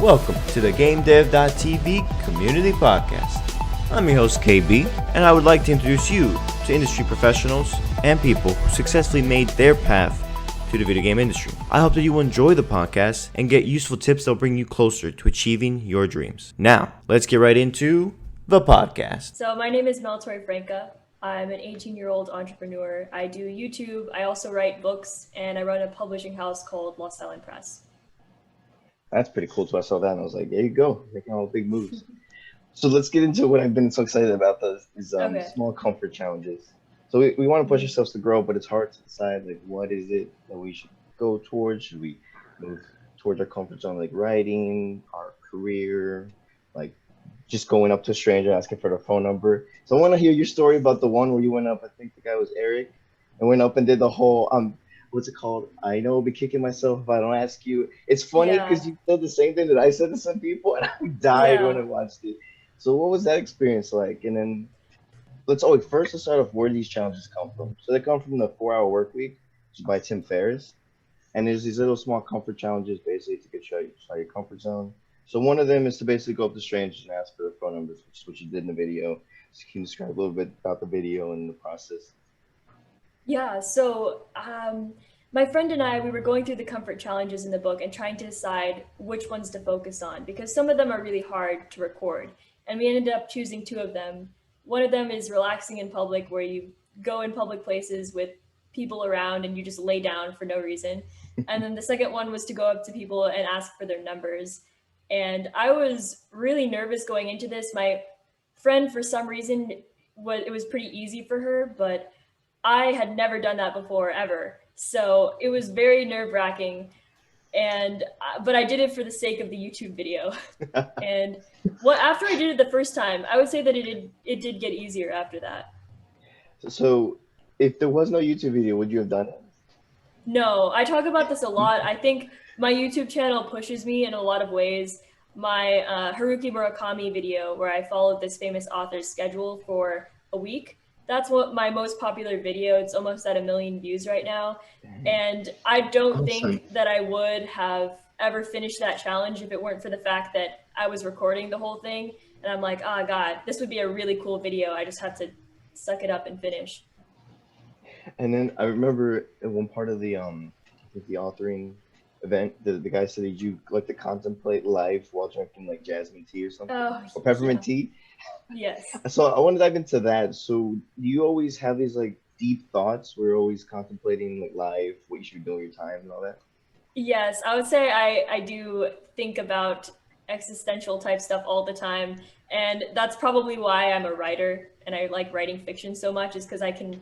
Welcome to the GameDev.tv Community Podcast. I'm your host KB, and I would like to introduce you to industry professionals and people who successfully made their path to the video game industry. I hope that you will enjoy the podcast and get useful tips that will bring you closer to achieving your dreams. Now, let's get right into the podcast. So my name is Mel Torrefranca. I'm an 18-year-old entrepreneur. I do YouTube, I also write books, and I run a publishing house called Lost Island Press. That's pretty cool. So I saw that and I was like, there you go, making all the big moves. So let's get into what I've been so excited about, these small comfort challenges. So we want to push ourselves to grow, but it's hard to decide, like, what is it that we should go towards? Should we move towards our comfort zone, like writing, our career, like just going up to a stranger asking for their phone number? So I want to hear your story about the one where you went up, I think the guy was Eric, and went up and did the whole, what's it called? I know I'll be kicking myself if I don't ask you. It's funny because you said the same thing that I said to some people, and I died when I watched it. So what was that experience like? And then let's start off where these challenges come from. So they come from the 4-Hour Work Week, which is by Tim Ferriss. And there's these little small comfort challenges basically to get you out of your comfort zone. So one of them is to basically go up to strangers and ask for their phone numbers, which is what you did in the video. So can you describe a little bit about the video and the process? Yeah, so my friend and I, we were going through the comfort challenges in the book and trying to decide which ones to focus on because some of them are really hard to record. And we ended up choosing 2 of them. One of them is relaxing in public, where you go in public places with people around and you just lay down for no reason. And then the second one was to go up to people and ask for their numbers. And I was really nervous going into this. My friend, for some reason, it was pretty easy for her, but I had never done that before, ever. So it was very nerve-wracking. But I did it for the sake of the YouTube video. And after I did it the first time, I would say that it did get easier after that. So if there was no YouTube video, would you have done it? No, I talk about this a lot. I think my YouTube channel pushes me in a lot of ways. My Haruki Murakami video, where I followed this famous author's schedule for a week, that's what my most popular video. It's almost at 1 million views right now. And I don't think that I would have ever finished that challenge if it weren't for the fact that I was recording the whole thing. And I'm like, oh God, this would be a really cool video. I just have to suck it up and finish. And then I remember in one part of the authoring event, the guy said that you like to contemplate life while drinking like jasmine tea or something, or peppermint tea. Yes. So I want to dive into that. So do you always have these like deep thoughts where you're always contemplating like life, what you should be doing with your time and all that? Yes, I would say I do think about existential type stuff all the time. And that's probably why I'm a writer and I like writing fiction so much, is because I can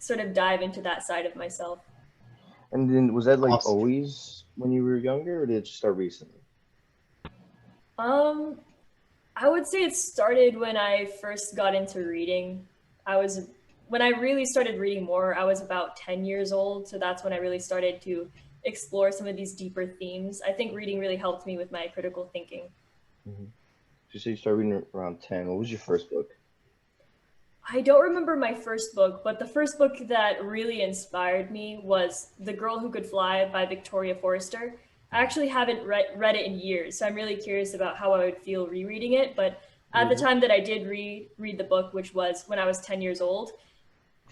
sort of dive into that side of myself. And then was that like always when you were younger, or did it just start recently? I would say it started when I first got into reading. When I really started reading more, I was about 10 years old. So that's when I really started to explore some of these deeper themes. I think reading really helped me with my critical thinking. Mm-hmm. So you started reading around 10. What was your first book? I don't remember my first book, but the first book that really inspired me was The Girl Who Could Fly by Victoria Forrester. I actually haven't read it in years, so I'm really curious about how I would feel rereading it. But at the time that I did read the book, which was when I was 10 years old,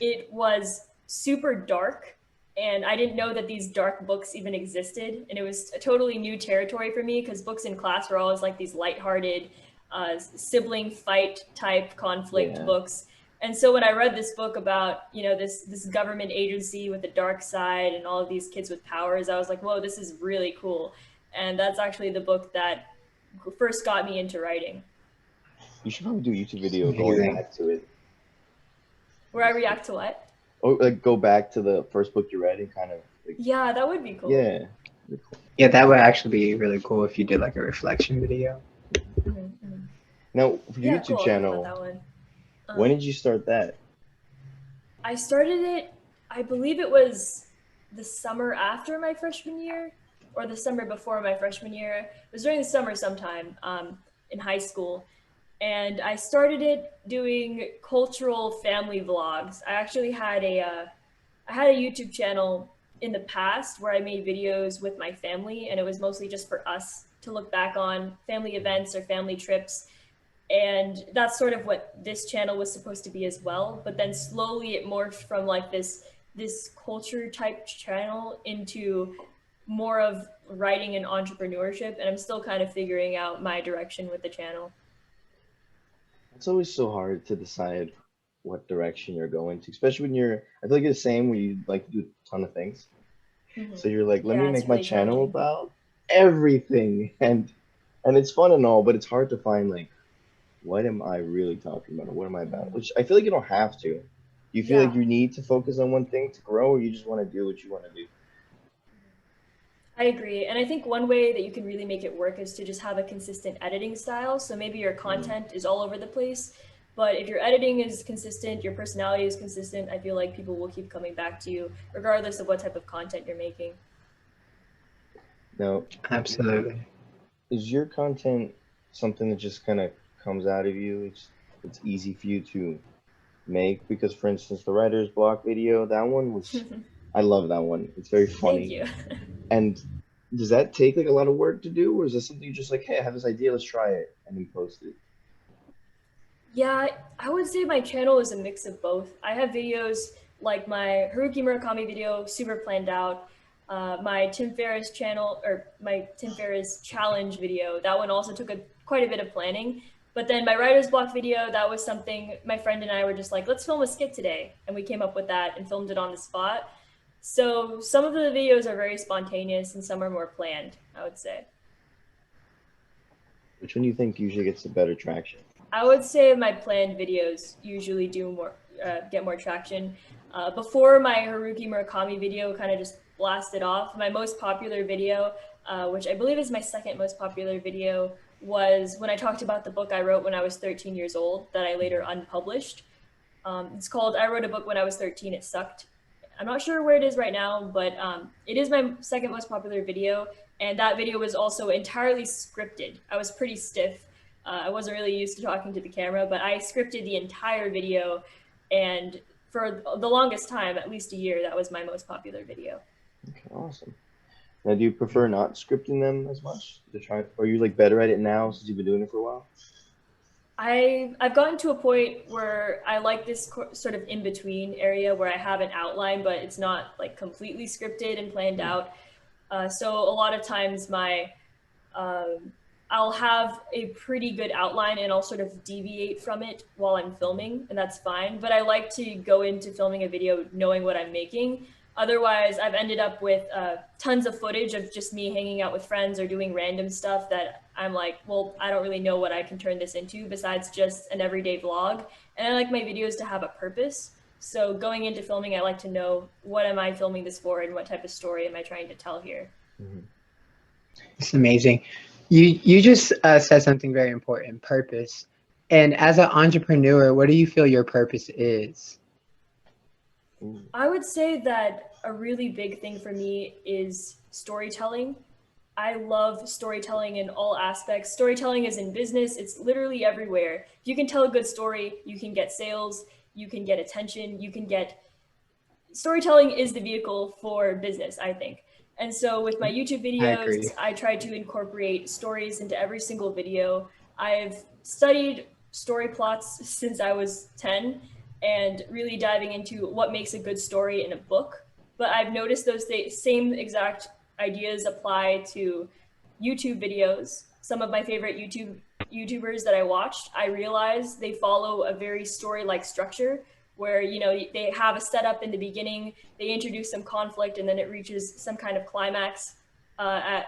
it was super dark. And I didn't know that these dark books even existed. And it was a totally new territory for me because books in class were always like these lighthearted sibling fight type conflict books. And so when I read this book about, this government agency with a dark side and all of these kids with powers, I was like, whoa, this is really cool. And that's actually the book that first got me into writing. You should probably do a YouTube video going back to it. Where I react to what? Or like go back to the first book you read and kind of like... Yeah, that would be cool. Yeah. Yeah, that would actually be really cool if you did like a reflection video. Mm-hmm. Now, for your YouTube channel, when did you start that? I started it, I believe it was the summer after my freshman year or the summer before my freshman year. It was during the summer sometime in high school. And I started it doing cultural family vlogs. I actually had a YouTube channel in the past where I made videos with my family, and it was mostly just for us to look back on family events or family trips. And that's sort of what this channel was supposed to be as well. But then slowly it morphed from like this culture type channel into more of writing and entrepreneurship. And I'm still kind of figuring out my direction with the channel. It's always so hard to decide what direction you're going to, especially when you're, I feel like it's the same when you like to do a ton of things. So you're like, let me Yeah, it's make my really channel challenging. about everything. And it's fun and all, but it's hard to find like, what am I really talking about? Or what am I about? Which I feel like you don't have to. You feel like Yeah, you need to focus on one thing to grow, or you just want to do what you want to do. I agree. And I think one way that you can really make it work is to just have a consistent editing style. So maybe your Mm. content is all over the place, but if your editing is consistent, your personality is consistent, I feel like people will keep coming back to you regardless of what type of content you're making. Now, Absolutely. is your content something that just kind of comes out of you? It's easy for you to make because, for instance, the writer's block video, that one was, I love that one. It's very Thank funny. you. And does that take like a lot of work to do, or is that something you just like, hey, I have this idea, let's try it, and then post it? Yeah, I would say my channel is a mix of both. I have videos like my Haruki Murakami video, super planned out. My Tim Ferriss channel or my Tim Ferriss challenge video, that one also took quite a bit of planning. But then my writer's block video, that was something my friend and I were just like, let's film a skit today. And we came up with that and filmed it on the spot. So some of the videos are very spontaneous and some are more planned, I would say. Which one do you think usually gets the better traction? I would say my planned videos usually do more get more traction. Before my Haruki Murakami video kind of just blasted off, my most popular video, which I believe is my second most popular video, was when I talked about the book I wrote when I was 13 years old that I later unpublished. It's called I Wrote a Book When I Was 13, It Sucked. I'm not sure where it is right now, but it is my second most popular video. And that video was also entirely scripted. I was pretty stiff. I wasn't really used to talking to the camera, but I scripted the entire video. And for the longest time, at least a year, that was my most popular video. Okay, awesome. Now, do you prefer not scripting them as much to try, or are you like better at it now since you've been doing it for a while? I've gotten to a point where I like this sort of in between area where I have an outline, but it's not like completely scripted and planned Mm. out. So a lot of times I'll have a pretty good outline and I'll sort of deviate from it while I'm filming, and that's fine. But I like to go into filming a video knowing what I'm making. Otherwise, I've ended up with tons of footage of just me hanging out with friends or doing random stuff that I'm like, well, I don't really know what I can turn this into besides just an everyday vlog. And I like my videos to have a purpose. So going into filming, I like to know what am I filming this for and what type of story am I trying to tell here. Mhm. It's amazing. You just said something very important, purpose. And as an entrepreneur, what do you feel your purpose is? Ooh. I would say that a really big thing for me is storytelling. I love storytelling in all aspects. Storytelling is in business, it's literally everywhere. If you can tell a good story, you can get sales, you can get attention, you can get. Storytelling is the vehicle for business, I think. And so with my YouTube I videos, agree. I try to incorporate stories into every single video. I've studied story plots since I was 10 and really diving into what makes a good story in a book. But I've noticed those same exact ideas apply to YouTube videos. Some of my favorite YouTubers that I watched, I realized they follow a very story-like structure where they have a setup in the beginning, they introduce some conflict, and then it reaches some kind of climax at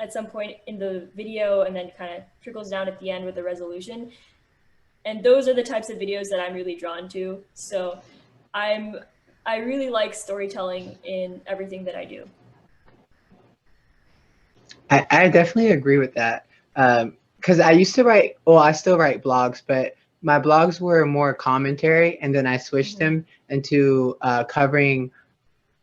some point in the video, and then kind of trickles down at the end with a resolution. And those are the types of videos that I'm really drawn to. So I really like storytelling in everything that I do. I definitely agree with that. Because I used to write, well, I still write blogs, but my blogs were more commentary, and then I switched them into covering.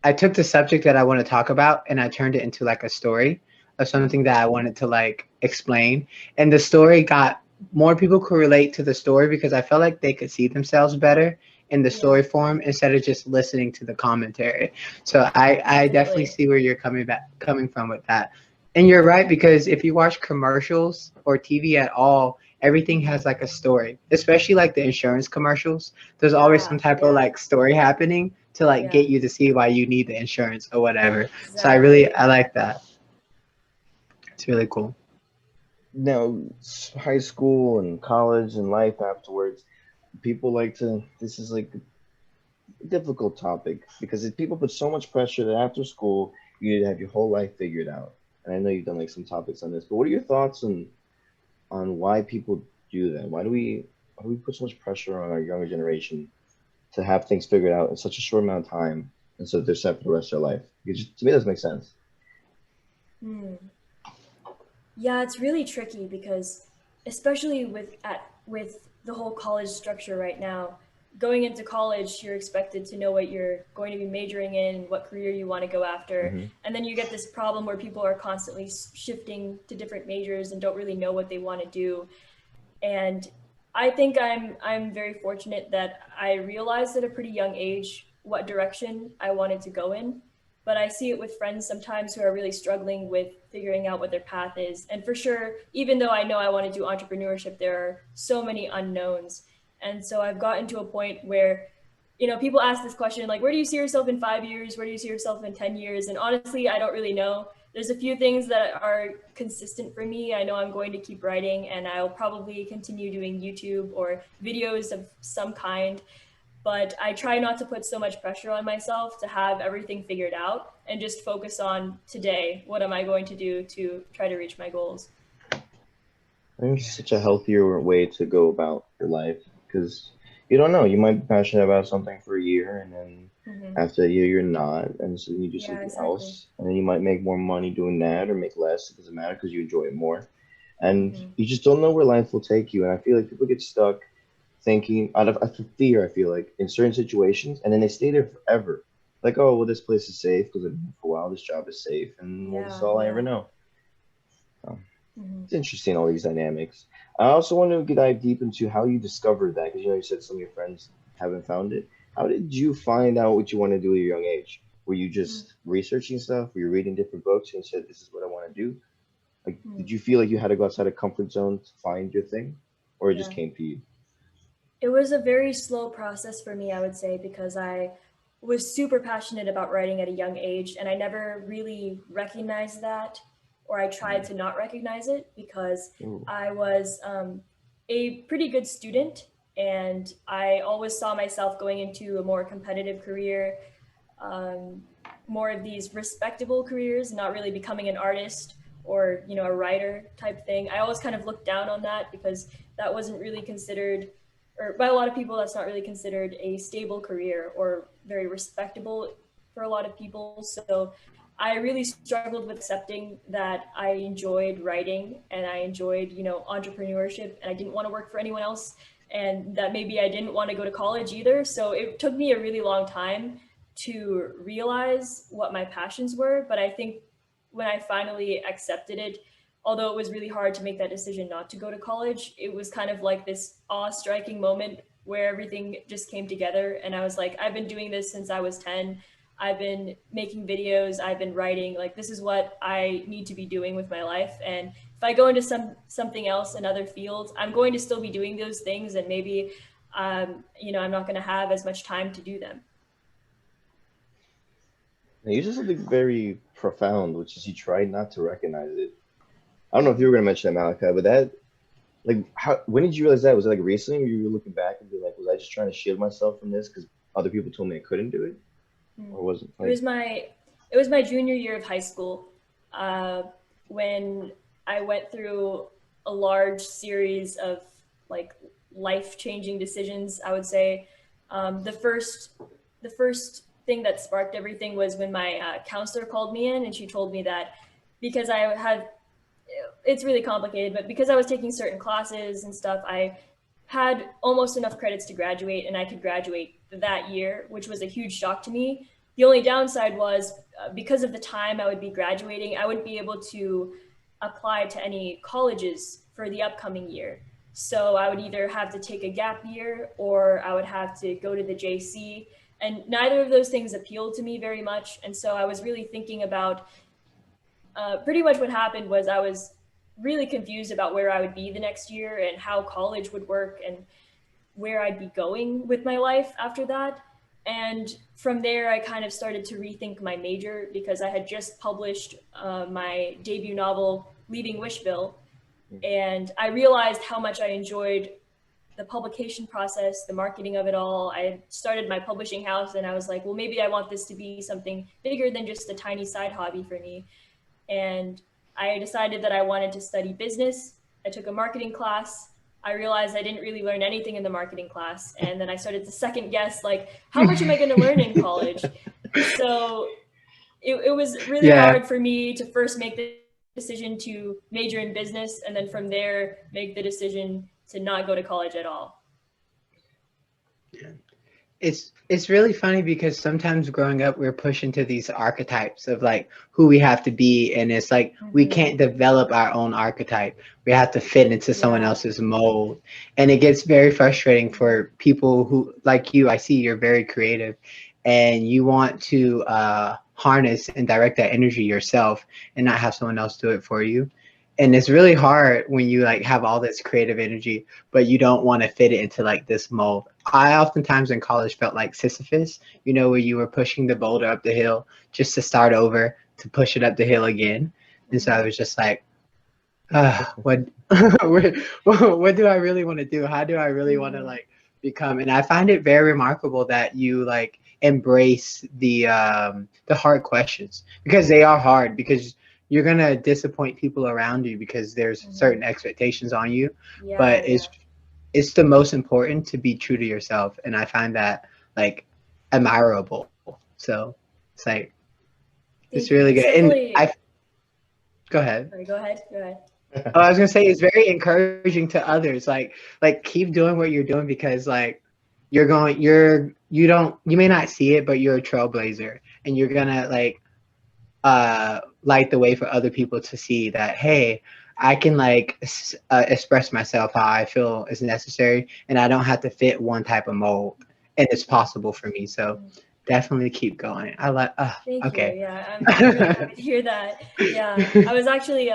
I took the subject that I want to talk about and I turned it into like a story of something that I wanted to like explain. And the story got more people could relate to the story because I felt like they could see themselves better in the story form instead of just listening to the commentary. So I definitely see where you're coming from with that. And you're right, because if you watch commercials or TV at all, everything has like a story, especially like the insurance commercials. There's always some type of like story happening to like get you to see why you need the insurance or whatever. Exactly. So I like that. It's really cool. Now, high school and college and life afterwards, people like to, this is like a difficult topic because people put so much pressure that after school, you need to have your whole life figured out. And I know you've done like some topics on this, but what are your thoughts on why people do that? Why do we put so much pressure on our younger generation to have things figured out in such a short amount of time, and so they're set for the rest of their life? Because to me, that doesn't make sense. Yeah, it's really tricky because, especially with the whole college structure right now, going into college, you're expected to know what you're going to be majoring in, what career you want to go after, and then you get this problem where people are constantly shifting to different majors and don't really know what they want to do. And I think I'm very fortunate that I realized at a pretty young age what direction I wanted to go in. But I see it with friends sometimes who are really struggling with figuring out what their path is. And for sure, even though I know I want to do entrepreneurship, there are so many unknowns. And so I've gotten to a point where, people ask this question, like, where do you see yourself in 5 years? Where do you see yourself in 10 years? And honestly, I don't really know. There's a few things that are consistent for me. I know I'm going to keep writing, and I'll probably continue doing YouTube or videos of some kind. But I try not to put so much pressure on myself to have everything figured out and just focus on today. What am I going to do to try to reach my goals? I think it's such a healthier way to go about your life because you don't know. You might be passionate about something for a year, and then after a year, you're not, and so you do something else, and then you might make more money doing that or make less. It doesn't matter because you enjoy it more, and you just don't know where life will take you. And I feel like people get stuck thinking out of fear, I feel like, in certain situations, and then they stay there forever. Like, oh, well, this place is safe because I've been for a while. This job is safe, and well, this is all I ever know. It's interesting, all these dynamics. I also want to dive deep into how you discovered that, because you said some of your friends haven't found it. How did you find out what you want to do at your young age? Were you just researching stuff? Were you reading different books and said, this is what I want to do? Like, did you feel like you had to go outside of comfort zone to find your thing, or it just came to you? It was a very slow process for me, I would say, because I was super passionate about writing at a young age, and I never really recognized that, or I tried to not recognize it because I was a pretty good student, and I always saw myself going into a more competitive career, more of these respectable careers, not really becoming an artist or, a writer type thing. I always kind of looked down on that because that wasn't really considered, or by a lot of people, that's not really considered a stable career or very respectable for a lot of people. So I really struggled with accepting that I enjoyed writing and I enjoyed, entrepreneurship, and I didn't want to work for anyone else, and that maybe I didn't want to go to college either. So it took me a really long time to realize what my passions were. But I think when I finally accepted it, although it was really hard to make that decision not to go to college, it was kind of like this awe-striking moment where everything just came together. And I was like, I've been doing this since I was 10. I've been making videos, I've been writing, like this is what I need to be doing with my life. And if I go into something else, another field, I'm going to still be doing those things, and maybe, I'm not going to have as much time to do them. Now, you said something very profound, which is you tried not to recognize it. I don't know if you were going to mention that, Malachi, but that, like, when did you realize that? Was it like recently, or you were looking back and be like, was I just trying to shield myself from this because other people told me I couldn't do it? Or was it? Like... It was my junior year of high school, when I went through a large series of like life-changing decisions. I would say the first thing that sparked everything was when my counselor called me in, and she told me that because it's really complicated, but because I was taking certain classes and stuff, I had almost enough credits to graduate, and I could graduate that year, which was a huge shock to me. The only downside was because of the time I would be graduating, I wouldn't be able to apply to any colleges for the upcoming year. So I would either have to take a gap year or I would have to go to the JC. And neither of those things appealed to me very much. And so I was really thinking about pretty much what happened was I was really confused about where I would be the next year and how college would work and where I'd be going with my life after that. And from there, I kind of started to rethink my major because I had just published my debut novel, Leaving Wishville. And I realized how much I enjoyed the publication process, the marketing of it all. I started my publishing house and I was like, well, maybe I want this to be something bigger than just a tiny side hobby for me. And I decided that I wanted to study business. I took a marketing class. I realized I didn't really learn anything in the marketing class. And then I started to second guess, like, how much am I going to learn in college? So it was really hard for me to first make the decision to major in business, and then from there, make the decision to not go to college at all. It's really funny because sometimes growing up we're pushed into these archetypes of like who we have to be, and it's like we can't develop our own archetype. We have to fit into someone else's mold, and it gets very frustrating for people who, like you, I see you're very creative and you want to harness and direct that energy yourself and not have someone else do it for you. And it's really hard when you like have all this creative energy, but you don't want to fit it into like this mold. I oftentimes in college felt like Sisyphus, you know, where you were pushing the boulder up the hill just to start over, to push it up the hill again. And so I was just like, what do I really want to do? How do I really want to like become? And I find it very remarkable that you like embrace the hard questions, because they are hard, because you're going to disappoint people around you because there's certain expectations on you, but it's the most important to be true to yourself. And I find that like admirable. So it's like, it's really good. And go ahead. Sorry, go ahead. Oh, I was going to say, it's very encouraging to others. Like keep doing what you're doing, because like you may not see it, but you're a trailblazer, and you're going to like, light the way for other people to see that, hey, I can like express myself how I feel is necessary, and I don't have to fit one type of mold, and it's possible for me. So definitely keep going. I like. Thank okay. you. Yeah, I'm really happy to hear that. Yeah, I was actually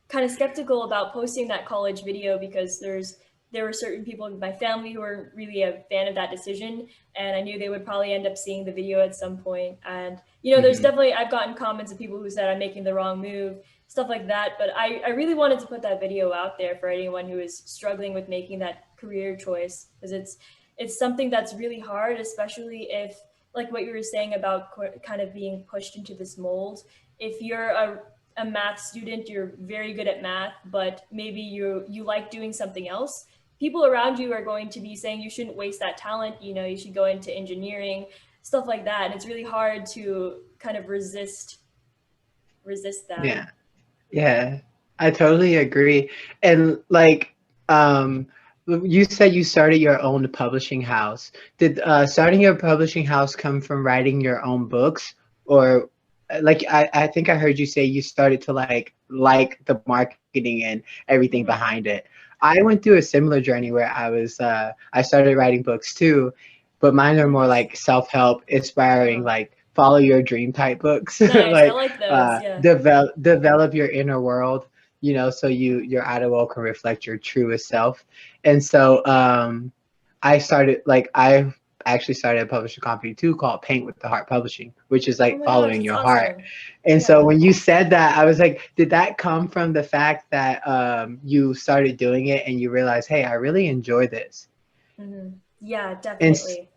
kind of skeptical about posting that college video because there were certain people in my family who were really a fan of that decision, and I knew they would probably end up seeing the video at some point. And you know, there's definitely, I've gotten comments of people who said I'm making the wrong move, stuff like that. But I really wanted to put that video out there for anyone who is struggling with making that career choice, because it's something that's really hard, especially if, like what you were saying about kind of being pushed into this mold. If you're a math student, you're very good at math, but maybe you like doing something else, people around you are going to be saying you shouldn't waste that talent, you know, you should go into engineering, stuff like that. And it's really hard to kind of resist that. Yeah, I totally agree. And like, you said you started your own publishing house. Did starting your publishing house come from writing your own books, or like I think I heard you say you started to like the marketing and everything behind it? I went through a similar journey where I started writing books too, but mine are more like self-help, inspiring, like follow your dream type books. Nice. Like, I like those. Develop your inner world, you know, so your outer world can reflect your truest self. And so I actually started a publishing company too called Paint with the Heart Publishing, which is like following your heart. And so when you said that, I was like, did that come from the fact that you started doing it and you realized, hey, I really enjoy this? Yeah, definitely.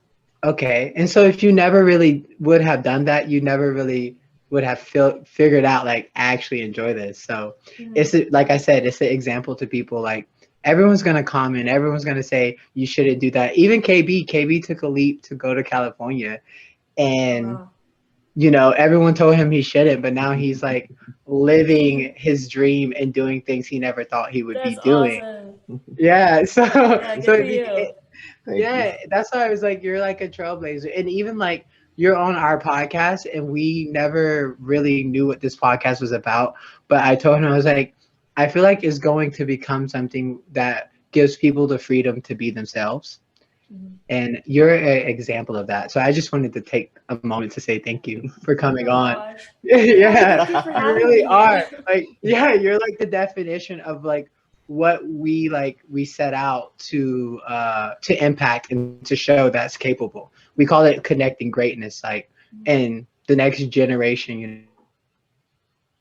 Okay. And so if you never really would have done that, you never really would have figured out like I actually enjoy this. So it's like I said, it's an example to people. Like everyone's going to comment, everyone's going to say you shouldn't do that. Even KB took a leap to go to California, and you know, everyone told him he shouldn't, but now he's like living his dream and doing things he never thought he would be doing. Awesome. Yeah. So Yeah, that's why I was like, you're like a trailblazer. And even like you're on our podcast, and we never really knew what this podcast was about. But I told him, I was like, I feel like it's going to become something that gives people the freedom to be themselves. And you're an example of that. So I just wanted to take a moment to say thank you for coming on. Gosh. Yeah, Thank you for you having really me. are. Like, yeah, you're like the definition of like what we set out to impact and to show that's capable. We call it connecting greatness. Like, and the next generation,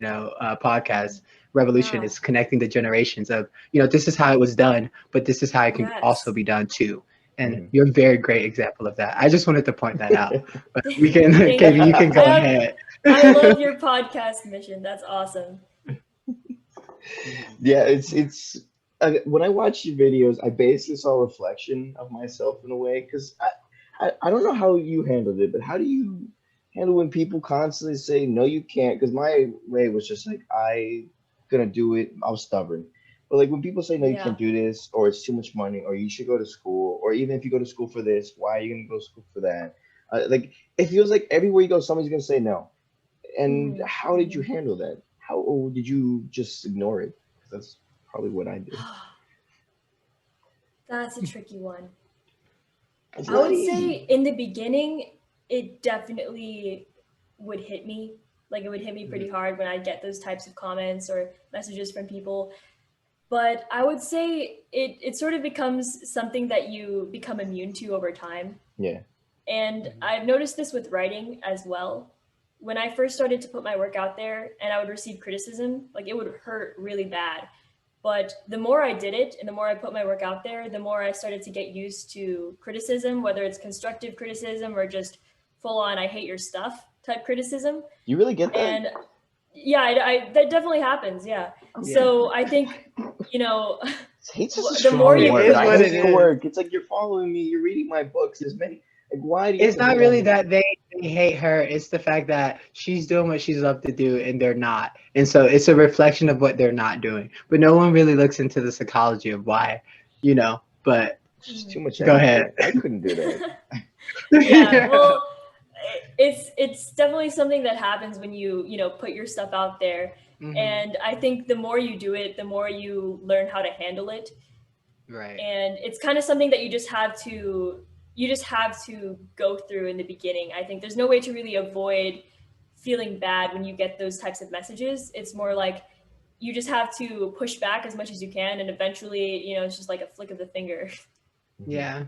podcast revolution is connecting the generations of, this is how it was done, but this is how it can also be done too. And you're a very great example of that. I just wanted to point that out. But we can, KB, you can go ahead. I love your podcast mission. That's awesome. Yeah, it's when I watch your videos, I basically saw a reflection of myself in a way, because I don't know how you handled it, but how do you handle when people constantly say no, you can't? Because my way was just like, I gonna do it. I was stubborn. But like when people say no, you can't do this, or it's too much money, or you should go to school, or even if you go to school for this, why are you gonna go to school for that? Like it feels like everywhere you go, somebody's gonna say no. And how did you handle that? How, or did you just ignore it? 'Cause that's probably what I did. That's a tricky one. It's I not would easy. say in the beginning, it definitely would hit me. Like it would hit me pretty hard when I get those types of comments or messages from people. But I would say it sort of becomes something that you become immune to over time. Yeah. And I've noticed this with writing as well. When I first started to put my work out there and I would receive criticism, like it would hurt really bad. But the more I did it and the more I put my work out there, the more I started to get used to criticism, whether it's constructive criticism or just full on, I hate your stuff type criticism. You really get that? And yeah, I that definitely happens. Yeah. So I think, Hate's just a the strong more you word. It is I what hate it the is. work. It's like you're following me. You're reading my books. There's many. Like, why do you? It's not really that they hate her. It's the fact that she's doing what she's loved to do and they're not. And so it's a reflection of what they're not doing. But no one really looks into the psychology of why, but It's just too much. Go effort. ahead. I couldn't do that. Yeah, well, it's definitely something that happens when you put your stuff out there. And I think the more you do it, the more you learn how to handle it. Right. And it's kind of something that you just have to go through in the beginning. I think there's no way to really avoid feeling bad when you get those types of messages. It's more like you just have to push back as much as you can, and eventually, it's just like a flick of the finger. Yeah.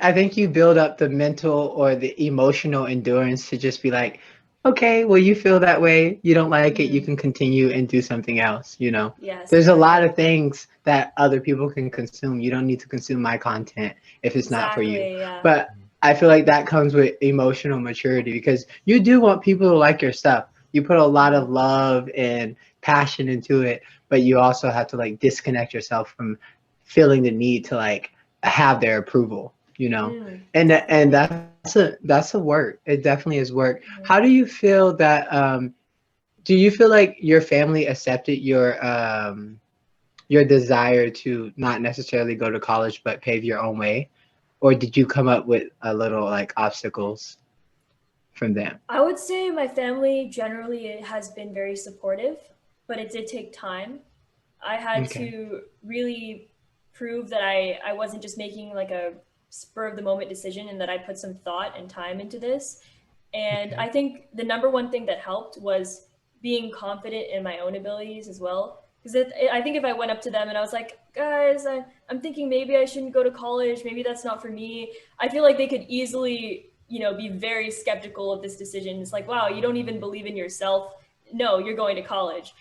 I think you build up the mental or the emotional endurance to just be like, okay, well, you feel that way. You don't like it. You can continue and do something else. Yes, There's a lot of things that other people can consume. You don't need to consume my content if it's not for you. Yeah. But I feel like that comes with emotional maturity, because you do want people to like your stuff. You put a lot of love and passion into it, but you also have to like disconnect yourself from feeling the need to like have their approval. And that's a work. It definitely is work. How do you feel that do you feel like your family accepted your desire to not necessarily go to college but pave your own way, or did you come up with a little like obstacles from them? I would say my family generally has been very supportive, but it did take time. I had to really prove that I wasn't just making like a spur of the moment decision, and that I put some thought and time into this. And I think the number one thing that helped was being confident in my own abilities as well. Because I think if I went up to them and I was like, guys, I'm thinking maybe I shouldn't go to college, maybe that's not for me, I feel like they could easily, be very skeptical of this decision. It's like, wow, you don't even believe in yourself. No, you're going to college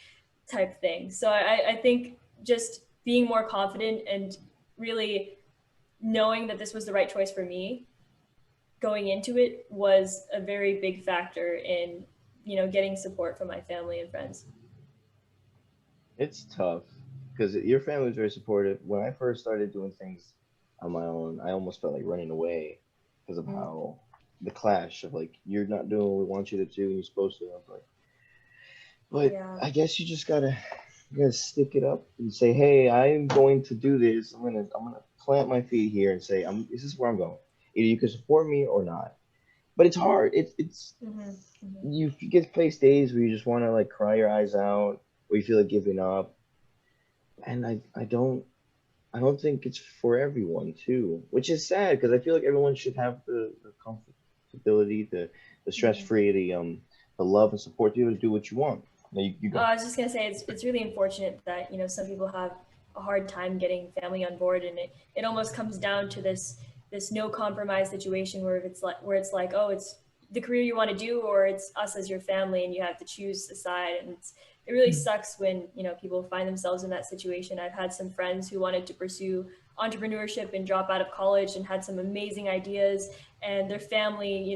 type thing. So I think just being more confident and really knowing that this was the right choice for me going into it was a very big factor in, getting support from my family and friends. It's tough because your family was very supportive. When I first started doing things on my own, I almost felt like running away because of how the clash of like, you're not doing what we want you to do and you're supposed to. But I guess you gotta stick it up and say, hey, I'm going to do this. I'm gonna plant my feet here and say, this is where I'm going. Either you can support me or not. But it's hard. It's you get faced days where you just want to like cry your eyes out, or you feel like giving up. And I don't I don't think it's for everyone too, which is sad because I feel like everyone should have the comfortability, the stress free, the love and support to be able to do what you want. Now you go. I was just gonna say it's really unfortunate that some people have a hard time getting family on board, and it almost comes down to this no compromise situation where it's like, oh, it's the career you want to do or it's us as your family, and you have to choose a side. And it really sucks when people find themselves in that situation. I've had some friends who wanted to pursue entrepreneurship and drop out of college and had some amazing ideas, and their family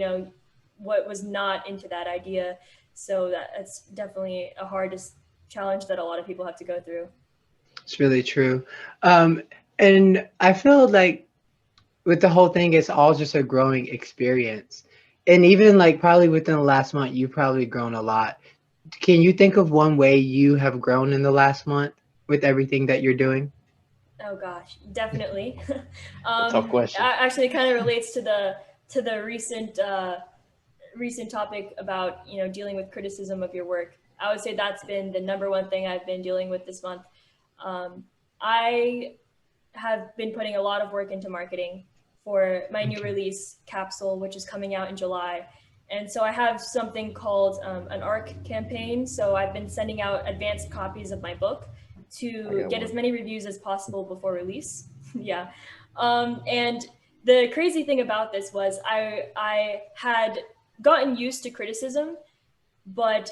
what was not into that idea. So that's definitely a hard challenge that a lot of people have to go through. It's really true. And I feel like with the whole thing, it's all just a growing experience. And even like probably within the last month, you've probably grown a lot. Can you think of one way you have grown in the last month with everything that you're doing? Oh gosh, definitely. Tough question. Actually, it kind of relates to the recent topic about dealing with criticism of your work. I would say that's been the number one thing I've been dealing with this month. I have been putting a lot of work into marketing for my new release, Capsule, which is coming out in July. And so I have something called an ARC campaign. So I've been sending out advanced copies of my book to get as many reviews as possible before release. Yeah. And the crazy thing about this was I had gotten used to criticism, but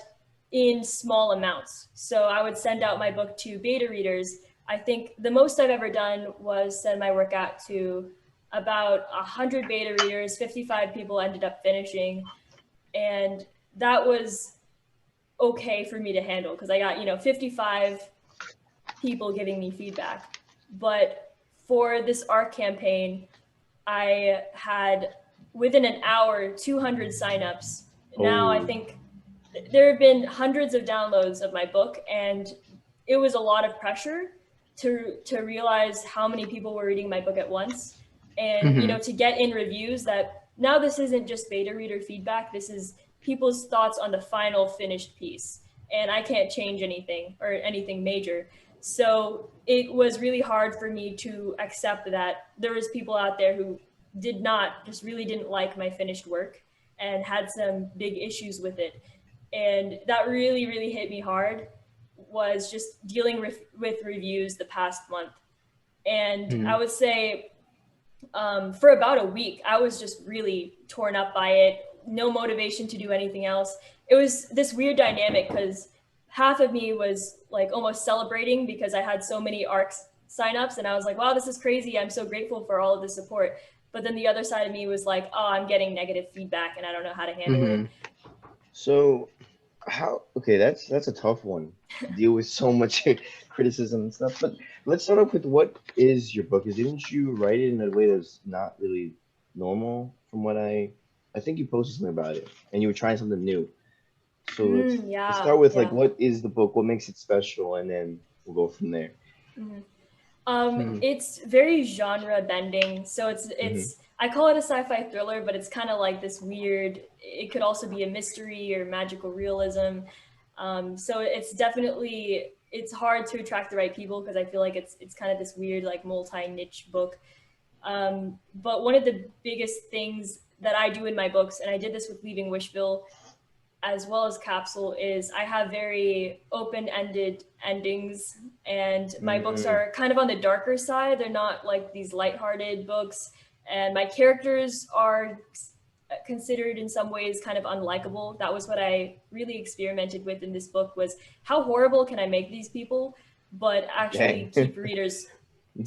in small amounts. So I would send out my book to beta readers. I think the most I've ever done was send my work out to about 100 beta readers. 55 people ended up finishing. And that was okay for me to handle because I got, 55 people giving me feedback. But for this ARC campaign, I had within an hour 200 signups. Now I think there have been hundreds of downloads of my book, and it was a lot of pressure to realize how many people were reading my book at once, and to get in reviews that now this isn't just beta reader feedback, this is people's thoughts on the final finished piece, and I can't change anything or anything major. So it was really hard for me to accept that there was people out there who really didn't like my finished work and had some big issues with it. And that really, really hit me hard, was just dealing with reviews the past month. And I would say for about a week, I was just really torn up by it, no motivation to do anything else. It was this weird dynamic because half of me was like almost celebrating because I had so many ARC signups, and I was like, wow, this is crazy. I'm so grateful for all of the support. But then the other side of me was like, oh, I'm getting negative feedback and I don't know how to handle it. So okay, that's a tough one. Deal with so much criticism and stuff. But let's start off with, what is your book? Didn't you write it in a way that's not really normal from what I think you posted something about it and you were trying something new. So let's start with like, what is the book? What makes it special? And then we'll go from there. It's very genre bending. So it's I call it a sci-fi thriller, but it's kind of like this weird, it could also be a mystery or magical realism. So it's hard to attract the right people because I feel like it's kind of this weird, like multi-niche book. But one of the biggest things that I do in my books, and I did this with Leaving Wishville as well as Capsule, is I have very open-ended endings, and my books are kind of on the darker side. They're not like these lighthearted books, and my characters are considered in some ways kind of unlikable. That was what I really experimented with in this book, was how horrible can I make these people, but actually keep readers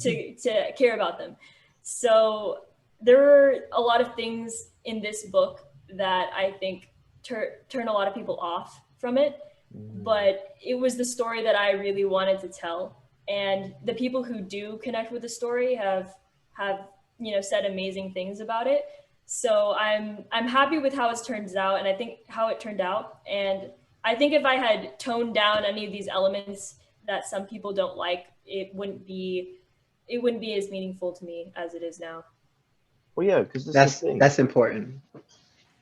to care about them. So there are a lot of things in this book that I think turn a lot of people off from it, but it was the story that I really wanted to tell. And the people who do connect with the story have said amazing things about it. So I'm happy with how it turns out, and I think how it turned out. And I think if I had toned down any of these elements that some people don't like, it wouldn't be as meaningful to me as it is now. Well, yeah, because that's important.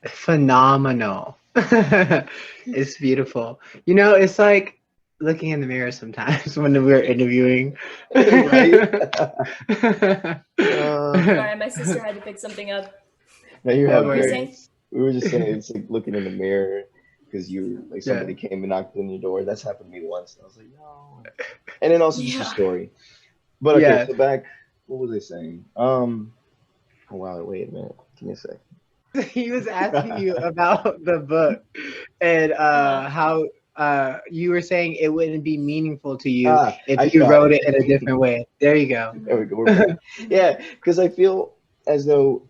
Phenomenal. It's beautiful. It's like looking in the mirror sometimes when we're interviewing. Right? Sorry, my sister had to pick something up. No, you're No What were you good. saying? worries. We were just saying it's like looking in the mirror because you like Yeah. somebody came and knocked on your door. That's happened to me once. And I was like, no. And then also just a Yeah. story. But okay, Yeah. so back, what was I saying? Oh wow, wait a minute. Give me a sec. He was asking you about the book and Uh, how you were saying it wouldn't be meaningful to you I if you got wrote it. it in a different way. There you go. There we mhm, go. We're back. Yeah, because I feel as though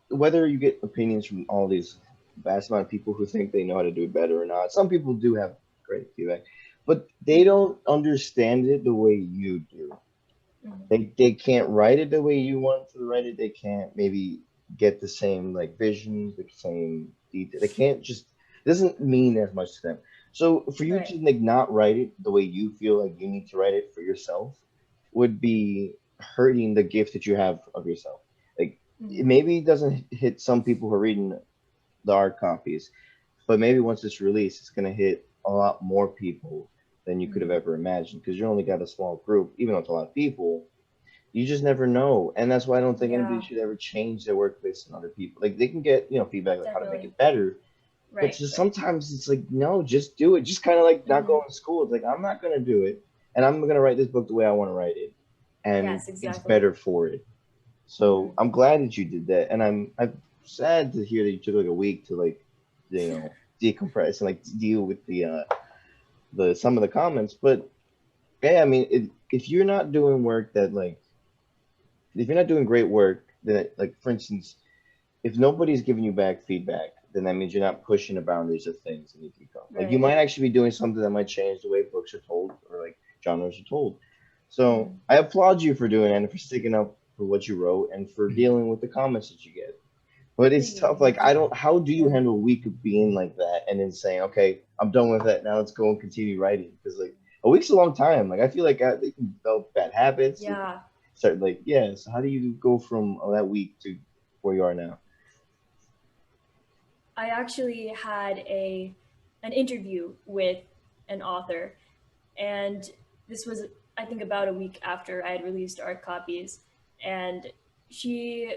whether you get opinions from all these vast amount of people who think they know how to do it better or not, some people do have great feedback, but they mhm, don't understand it the way you do. mhm. They can't write it the way you want to write it. They can't maybe get the same like vision, the same detail. They can't just it doesn't mean as much to them. So for you Right. to like not write it the way you feel like you need to write it for yourself would be hurting the gift that you have of yourself. Like it Mhm. maybe doesn't hit some people who are reading the hard copies, but maybe once it's released, it's gonna hit a lot more people than you could have Mhm. ever imagined because you only got a small group, even though it's a lot of people you just never know. And that's why I don't think anybody Yeah, should ever change their work based on other people. Like they can get, feedback like how to make definitely. it better. But Right, just right. sometimes it's like, no, just do it. Just kind of like not Hmm. going to school. It's like I'm not gonna do it. And I'm gonna write this book the way I want to write it. And Yes, it's exactly. better for it. So Hmm. I'm glad that you did that. And I'm sad to hear that you took like a week to like, decompress and like deal with the some of the comments. But yeah, I mean, if you're not doing work that like if you're not doing great work, then like for instance, if nobody's giving you back feedback, then that means you're not pushing the boundaries of things that need to become. Like you Right. might actually be doing something that might change the way books are told or like genres are told. So Hmm. I applaud you for doing that and for sticking up for what you wrote and for dealing with the comments that you get. But it's Thank you. tough. Like I don't. How do you Yeah. handle a week of being like that and then saying, "Okay, I'm done with that. Now let's go and continue writing"? Because like a week's a long time. Like I feel like they can develop bad habits. They can Yeah. start like yeah. So how do you go from that week to where you are now? I actually had an interview with an author, and this was, I think, about a week after I had released art copies, and she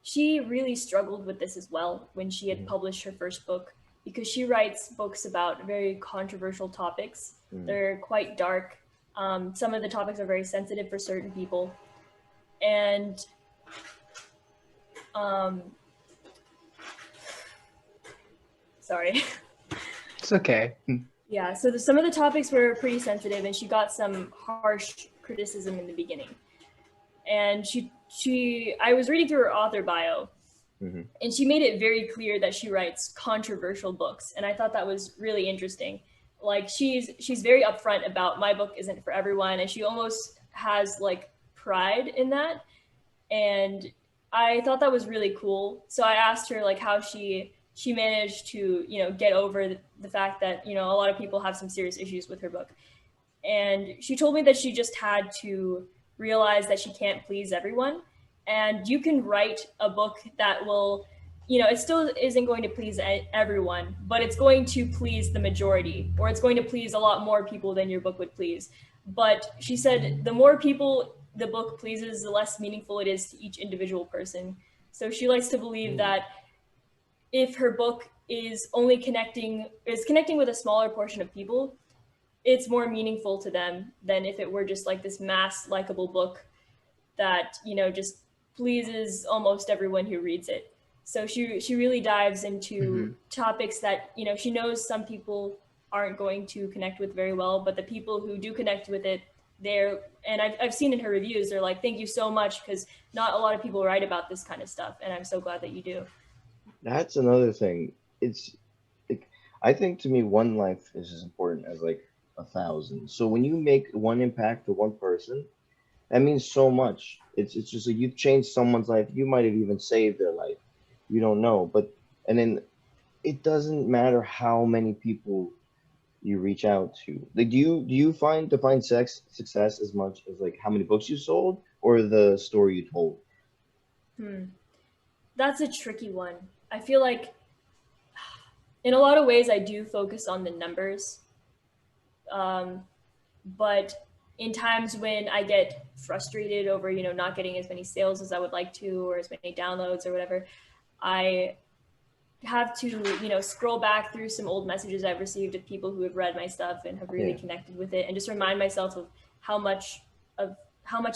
she really struggled with this as well when she had Mhm. published her first book, because she writes books about very controversial topics. Mhm. They're quite dark. Some of the topics are very sensitive for certain people, and um, sorry. It's okay. Yeah, so some of the topics were pretty sensitive, and she got some harsh criticism in the beginning. And I was reading through her author bio, Mhm. and she made it very clear that she writes controversial books, and I thought that was really interesting. Like she's very upfront about my book isn't for everyone, and she almost has like pride in that, and I thought that was really cool. So I asked her like how she managed to get over the fact that a lot of people have some serious issues with her book, and she told me that she just had to realize that she can't please everyone, and you can write a book that will it still isn't going to please everyone, but it's going to please the majority, or it's going to please a lot more people than your book would please. But she said the more people the book pleases, the less meaningful it is to each individual person. So she likes to believe Mhm. that if her book is connecting with a smaller portion of people, it's more meaningful to them than if it were just like this mass likable book that just pleases almost everyone who reads it. So she really dives into Hmm. topics that she knows some people aren't going to connect with very well, but the people who do connect with it, and I've seen in her reviews, they're like, thank you so much, because not a lot of people write about this kind of stuff, and I'm so glad that you do. That's another thing. It's like I think to me one life is as important as like 1,000. So when you make one impact to one person, that means so much. It's just like you've changed someone's life. You might have even saved their life. You don't know, but and then it doesn't matter how many people you reach out to. Like, do you define success as much as like how many books you sold or the story you told? Hmm. That's a tricky one. I feel like in a lot of ways I do focus on the numbers, But in times when I get frustrated over, not getting as many sales as I would like to, or as many downloads or whatever, I have to, scroll back through some old messages I've received of people who have read my stuff and have really connected with it, and just remind myself of how much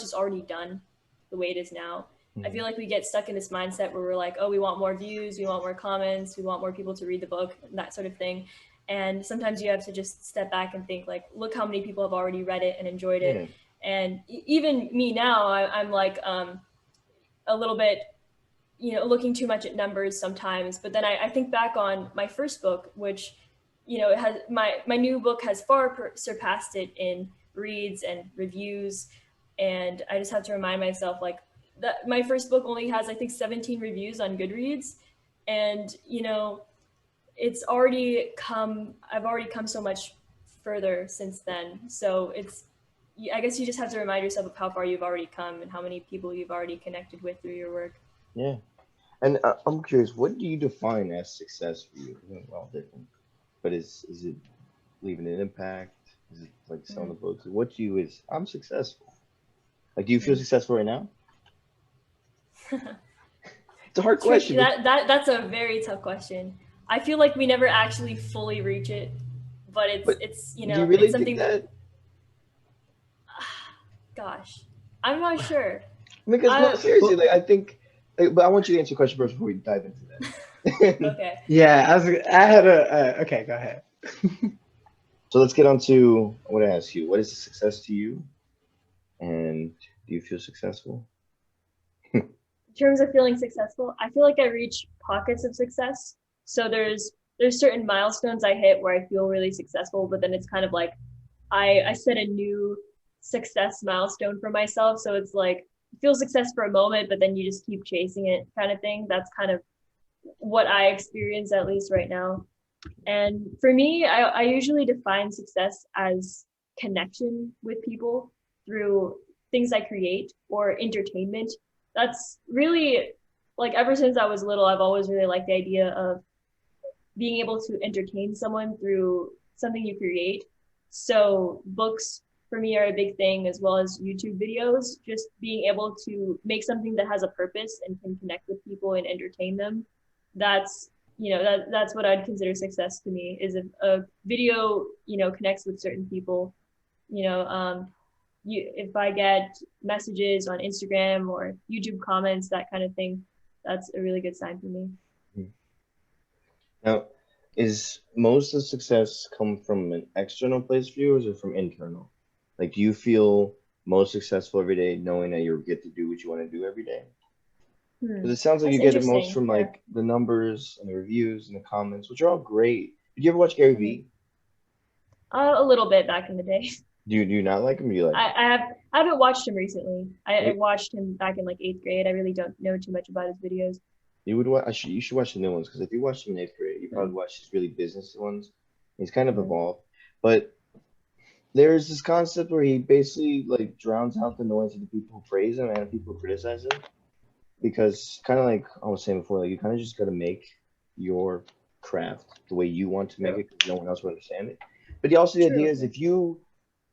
is already done the way it is now. I feel like we get stuck in this mindset where we're like, oh, we want more views, we want more comments, we want more people to read the book, and that sort of thing. And sometimes you have to just step back and think, like, look how many people have already read it and enjoyed it. And even me now, I'm like a little bit, looking too much at numbers sometimes. But then I think back on my first book, which, it has my new book has far surpassed it in reads and reviews. And I just have to remind myself, like, that my first book only has, I think, 17 reviews on Goodreads. And, I've already come so much further since then. So I guess you just have to remind yourself of how far you've already come and how many people you've already connected with through your work. Yeah. And I'm curious, what do you define as success for you? We're all different, but is it leaving an impact? Is it like selling the books? What to you is, I'm successful? Like, do you feel successful right now? It's a hard question. That's a very tough question. I feel like we never actually fully reach it, but it's do you really it's something think that? Gosh, I'm not sure. Because no, seriously, like, I think, but I want you to answer the question first before we dive into that. Okay. Yeah, I had okay, go ahead. So let's get on to, I want to ask you, what is success to you? And do you feel successful? In terms of feeling successful, I feel like I reach pockets of success. So there's certain milestones I hit where I feel really successful, but then it's kind of like I set a new success milestone for myself. So it's like, feel success for a moment, but then you just keep chasing it, kind of thing. That's kind of what I experience, at least right now. And for me, I usually define success as connection with people through things I create or entertainment. That's really, like, ever since I was little, I've always really liked the idea of being able to entertain someone through something you create. So books for me are a big thing, as well as YouTube videos. Just being able to make something that has a purpose and can connect with people and entertain them. That's what I'd consider success to me, is if a video, connects with certain people. If I get messages on Instagram or YouTube comments, that kind of thing, that's a really good sign for me. Now, is most of the success come from an external place for you, or is it from internal? Like, do you feel most successful every day knowing that you get to do what you want to do every day? Because it sounds like you get it most from like the numbers and the reviews and the comments, which are all great. Did you ever watch Gary Vee? A little bit back in the day. Do you not like him? Or do you like him? I haven't watched him recently. I watched him back in like 8th grade. I really don't know too much about his videos. You should watch the new ones, because if you watched him in 8th grade, you probably watched his really business ones. He's kind of evolved, but there's this concept where he basically like drowns out the noise of the people who praise him and the people who criticize him, because kind of like I was saying before, like, you kind of just got to make your craft the way you want to make it, because no one else will understand it. But the idea is, if you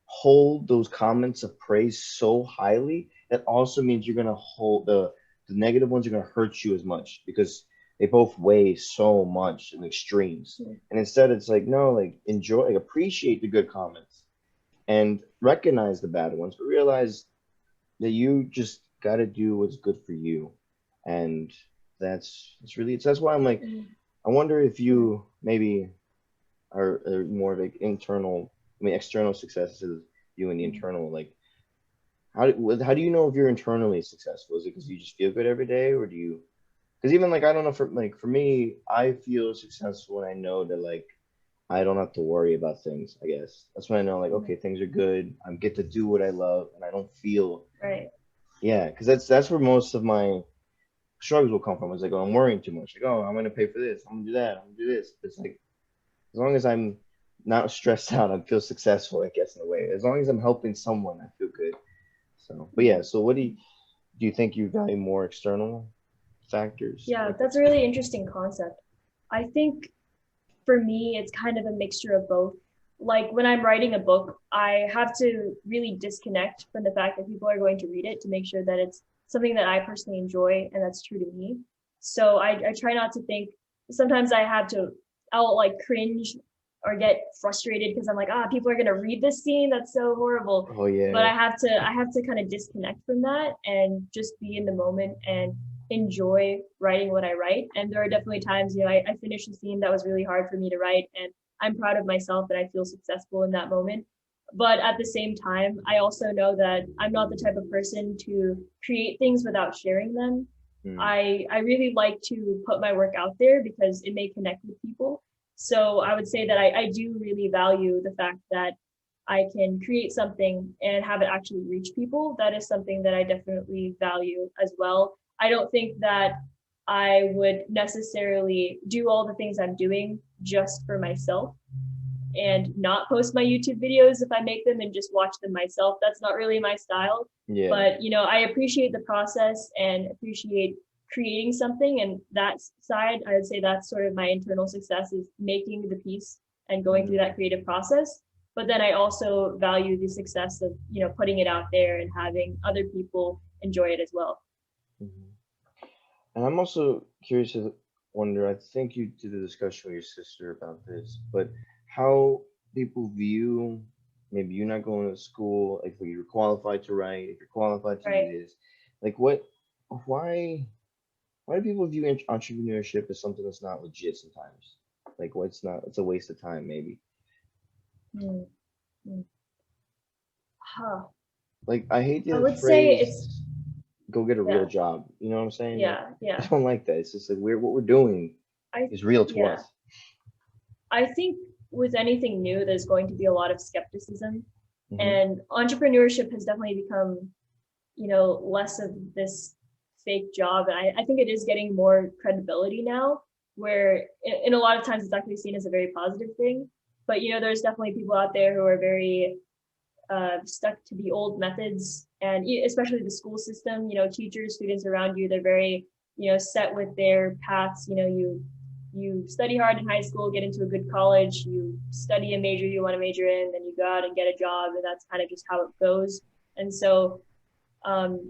hold those comments of praise so highly, that also means you're gonna hold the negative ones are gonna hurt you as much, because they both weigh so much in extremes. And instead, it's like, no, like, enjoy, like, appreciate the good comments and recognize the bad ones, but realize that you just got to do what's good for you. And that's why I'm like, I wonder if you maybe are more like external successes, you and the internal, like, how do you know if you're internally successful? Is it because you just feel good every day, or do you, because even like, I don't know, for me, I feel successful when I know that, like, I don't have to worry about things. I guess that's when I know, like, okay, things are good. I get to do what I love, and I don't feel because that's where most of my struggles will come from. It's like, oh, I'm worrying too much. Like, oh, I'm gonna pay for this. I'm gonna do that. I'm gonna do this. It's like, as long as I'm not stressed out, I feel successful, I guess, in a way. As long as I'm helping someone, I feel good. So, but yeah. So, what do you think you value more, external factors? Yeah, that's a really interesting concept. I think for me, it's kind of a mixture of both. like when I'm writing a book, I have to really disconnect from the fact that people are going to read it to make sure that it's something that I personally enjoy and that's true to me. So I try not to think, sometimes I'll like cringe or get frustrated because I'm like, people are gonna read this scene. That's so horrible. Oh yeah. But I have to kind of disconnect from that and just be in the moment and enjoy writing what I write. And there are definitely times, I finished a scene that was really hard for me to write, and I'm proud of myself that I feel successful in that moment. But at the same time, I also know that I'm not the type of person to create things without sharing them. I really like to put my work out there because it may connect with people. So I would say that I do really value the fact that I can create something and have it actually reach people. That is something that I definitely value as well. I don't think that I would necessarily do all the things I'm doing just for myself and not post my YouTube videos if I make them and just watch them myself. That's not really my style. Yeah. But, I appreciate the process and appreciate creating something. And that side, I would say that's sort of my internal success, is making the piece and going through that creative process. But then I also value the success of, putting it out there and having other people enjoy it as well. And I'm also curious to wonder, I think you did a discussion with your sister about this, but how people view maybe you not going to school, like if you're qualified to write, if you're qualified to Right. do this, like why do people view entrepreneurship as something that's not legit sometimes? Like it's a waste of time maybe. Mm, mm. Huh. Like I hate I the would say it's, phrase go get a real yeah, job. You know what I'm saying? Like, I yeah. don't like that. It's just like what we're doing I, is real to yeah. us. I think with anything new, there's going to be a lot of skepticism, Hmm. and entrepreneurship has definitely become, less of this fake job. And I think it is getting more credibility now, where in a lot of times it's actually seen as a very positive thing. But, there's definitely people out there who are very stuck to the old methods, and especially the school system, teachers, students around you, they're very, set with their paths. You study hard in high school, get into a good college, you study a major you want to major in, then you go out and get a job, and that's kind of just how it goes. And so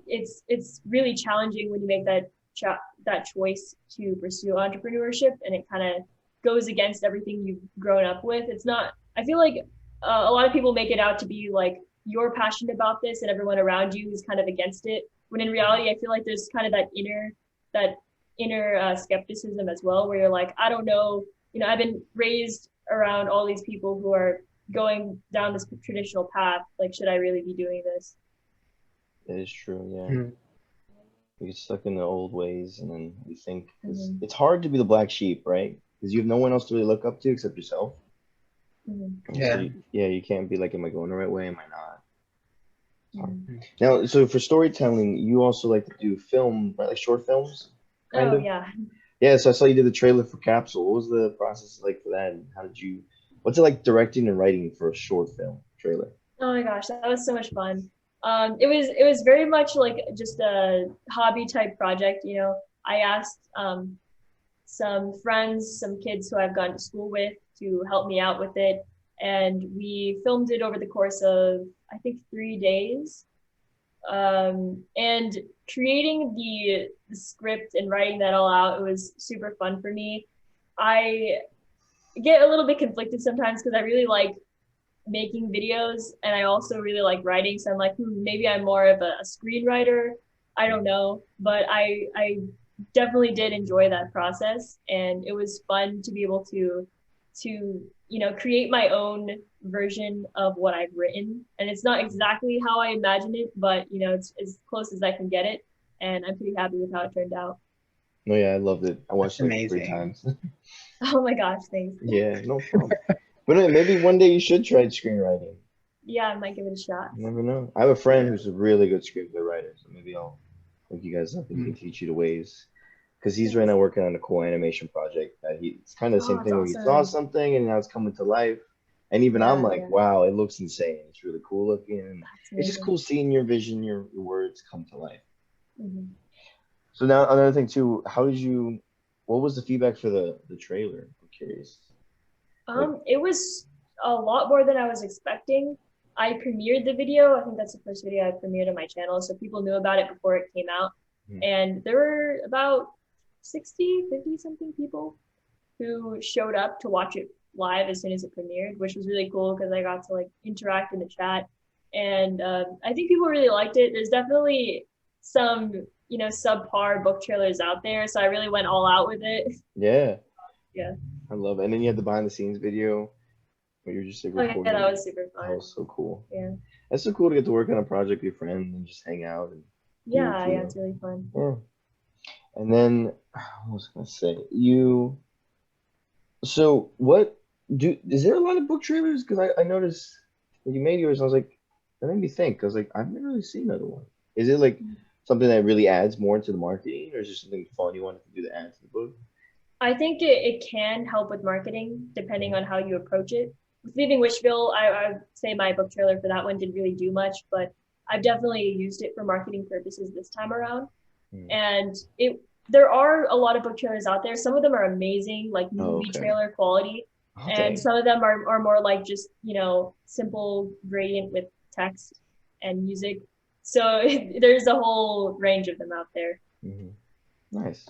it's really challenging when you make that choice to pursue entrepreneurship, and it kind of goes against everything you've grown up with. It's not. I feel like a lot of people make it out to be like you're passionate about this, and everyone around you is kind of against it. When in reality, I feel like there's kind of that inner skepticism as well, where you're like, I don't know. I've been raised around all these people who are going down this traditional path. Like, should I really be doing this? That is true, yeah. We get stuck in the old ways, and then we think it's hard to be the black sheep, right? Because you have no one else to really look up to except yourself. Yeah. So you can't be like, am I going the right way? Am I not? Now, so for storytelling, you also like to do film, right? Like short films, kind of. Yeah. Yeah, so I saw you did the trailer for Capsule. What was the process like for that? And what's it like directing and writing for a short film trailer? Oh my gosh, that was so much fun. It was very much like just a hobby type project. I asked some friends, some kids who I've gone to school with to help me out with it, and we filmed it over the course of, I think, 3 days. And creating the script and writing that all out, it was super fun for me. I get a little bit conflicted sometimes because I really like making videos, and I also really like writing. So I'm like, maybe I'm more of a screenwriter. I don't know, but I definitely did enjoy that process, and it was fun to be able to create my own version of what I've written. And it's not exactly how I imagined it, but it's as close as I can get it, and I'm pretty happy with how it turned out. No, yeah, I loved it. I watched That's it like 3 amazing. times. Oh my gosh, thanks. Yeah, no problem. But maybe one day you should try screenwriting. Yeah, I might give it a shot. You never know. I have a friend who's a really good screenplay writer, so maybe I'll look you guys up and he can teach you the ways. Because he's right now working on a cool animation project. It's kind of the same That's thing where he saw awesome. something and now it's coming to life. And even I'm like, wow, it looks insane. It's really cool looking. And it's just cool seeing your vision, your words come to life. So now another thing too, what was the feedback for the trailer? I'm curious. It was a lot more than I was expecting. I premiered the video. I think that's the first video I premiered on my channel. So people knew about it before it came out. And there were about 60, 50 something people who showed up to watch it live as soon as it premiered, which was really cool because I got to like interact in the chat. And I think people really liked it. There's definitely some, you know, subpar book trailers out there. So I really went all out with it. Yeah. Yeah. I love it. And then you had the behind the scenes video where you're just like recording. Yeah, that was super fun. That was so cool. Yeah. That's so cool to get to work on a project with your friends and just hang out. And yeah, it's really fun. Yeah. And then I was gonna say so is there a lot of book trailers? Because I noticed when you made yours, I was like, that made me think. I was like, I've never really seen another one. Is it like something that really adds more into the marketing, or is it just something fun you wanted to do to add to the book? I think it can help with marketing depending on how you approach it. With Leaving Wishville, I would say my book trailer for that one didn't really do much, but I've definitely used it for marketing purposes this time around. And there are a lot of book trailers out there. Some of them are amazing, like movie trailer quality. And some of them are more like just, you know, simple gradient with text and music. So there's a whole range of them out there. Nice.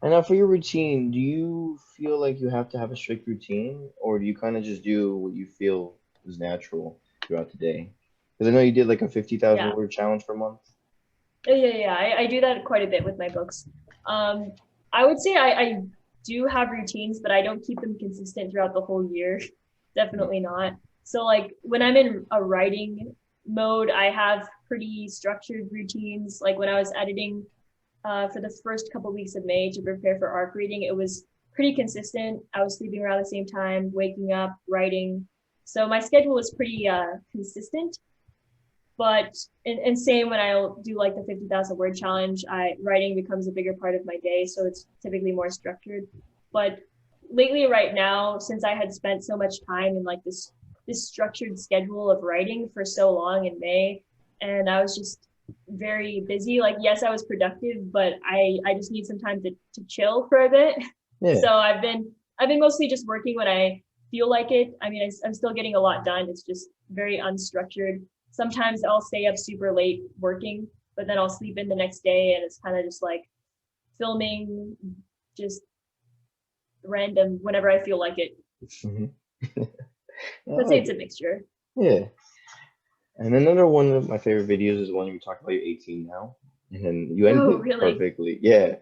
And now for your routine, do you feel like you have to have a strict routine, or do you kind of just do what you feel is natural throughout the day? Because I know you did like a 50,000 word challenge per month. Yeah. I do that quite a bit with my books. I would say I do have routines, but I don't keep them consistent throughout the whole year. Definitely not. So like when I'm in a writing mode, I have pretty structured routines. Like when I was editing for the first couple of weeks of May to prepare for ARC reading, it was pretty consistent. I was sleeping around the same time, waking up, writing. So my schedule was pretty consistent. But and same when I do like the 50,000 word challenge, writing becomes a bigger part of my day, so it's typically more structured. But lately, right now, since I had spent so much time in like this structured schedule of writing for so long in May, and I was just very busy. Like, yes, I was productive, but I just need some time to chill for a bit. Yeah. So I've been mostly just working when I feel like it. I mean, I'm still getting a lot done. It's just very unstructured. Sometimes I'll stay up super late working, but then I'll sleep in the next day, and it's kind of just like filming, just random whenever I feel like it. I'd say it's a mixture. Yeah. And another one of my favorite videos is one you talk about you're 18 now, and then you ended it perfectly. Yeah.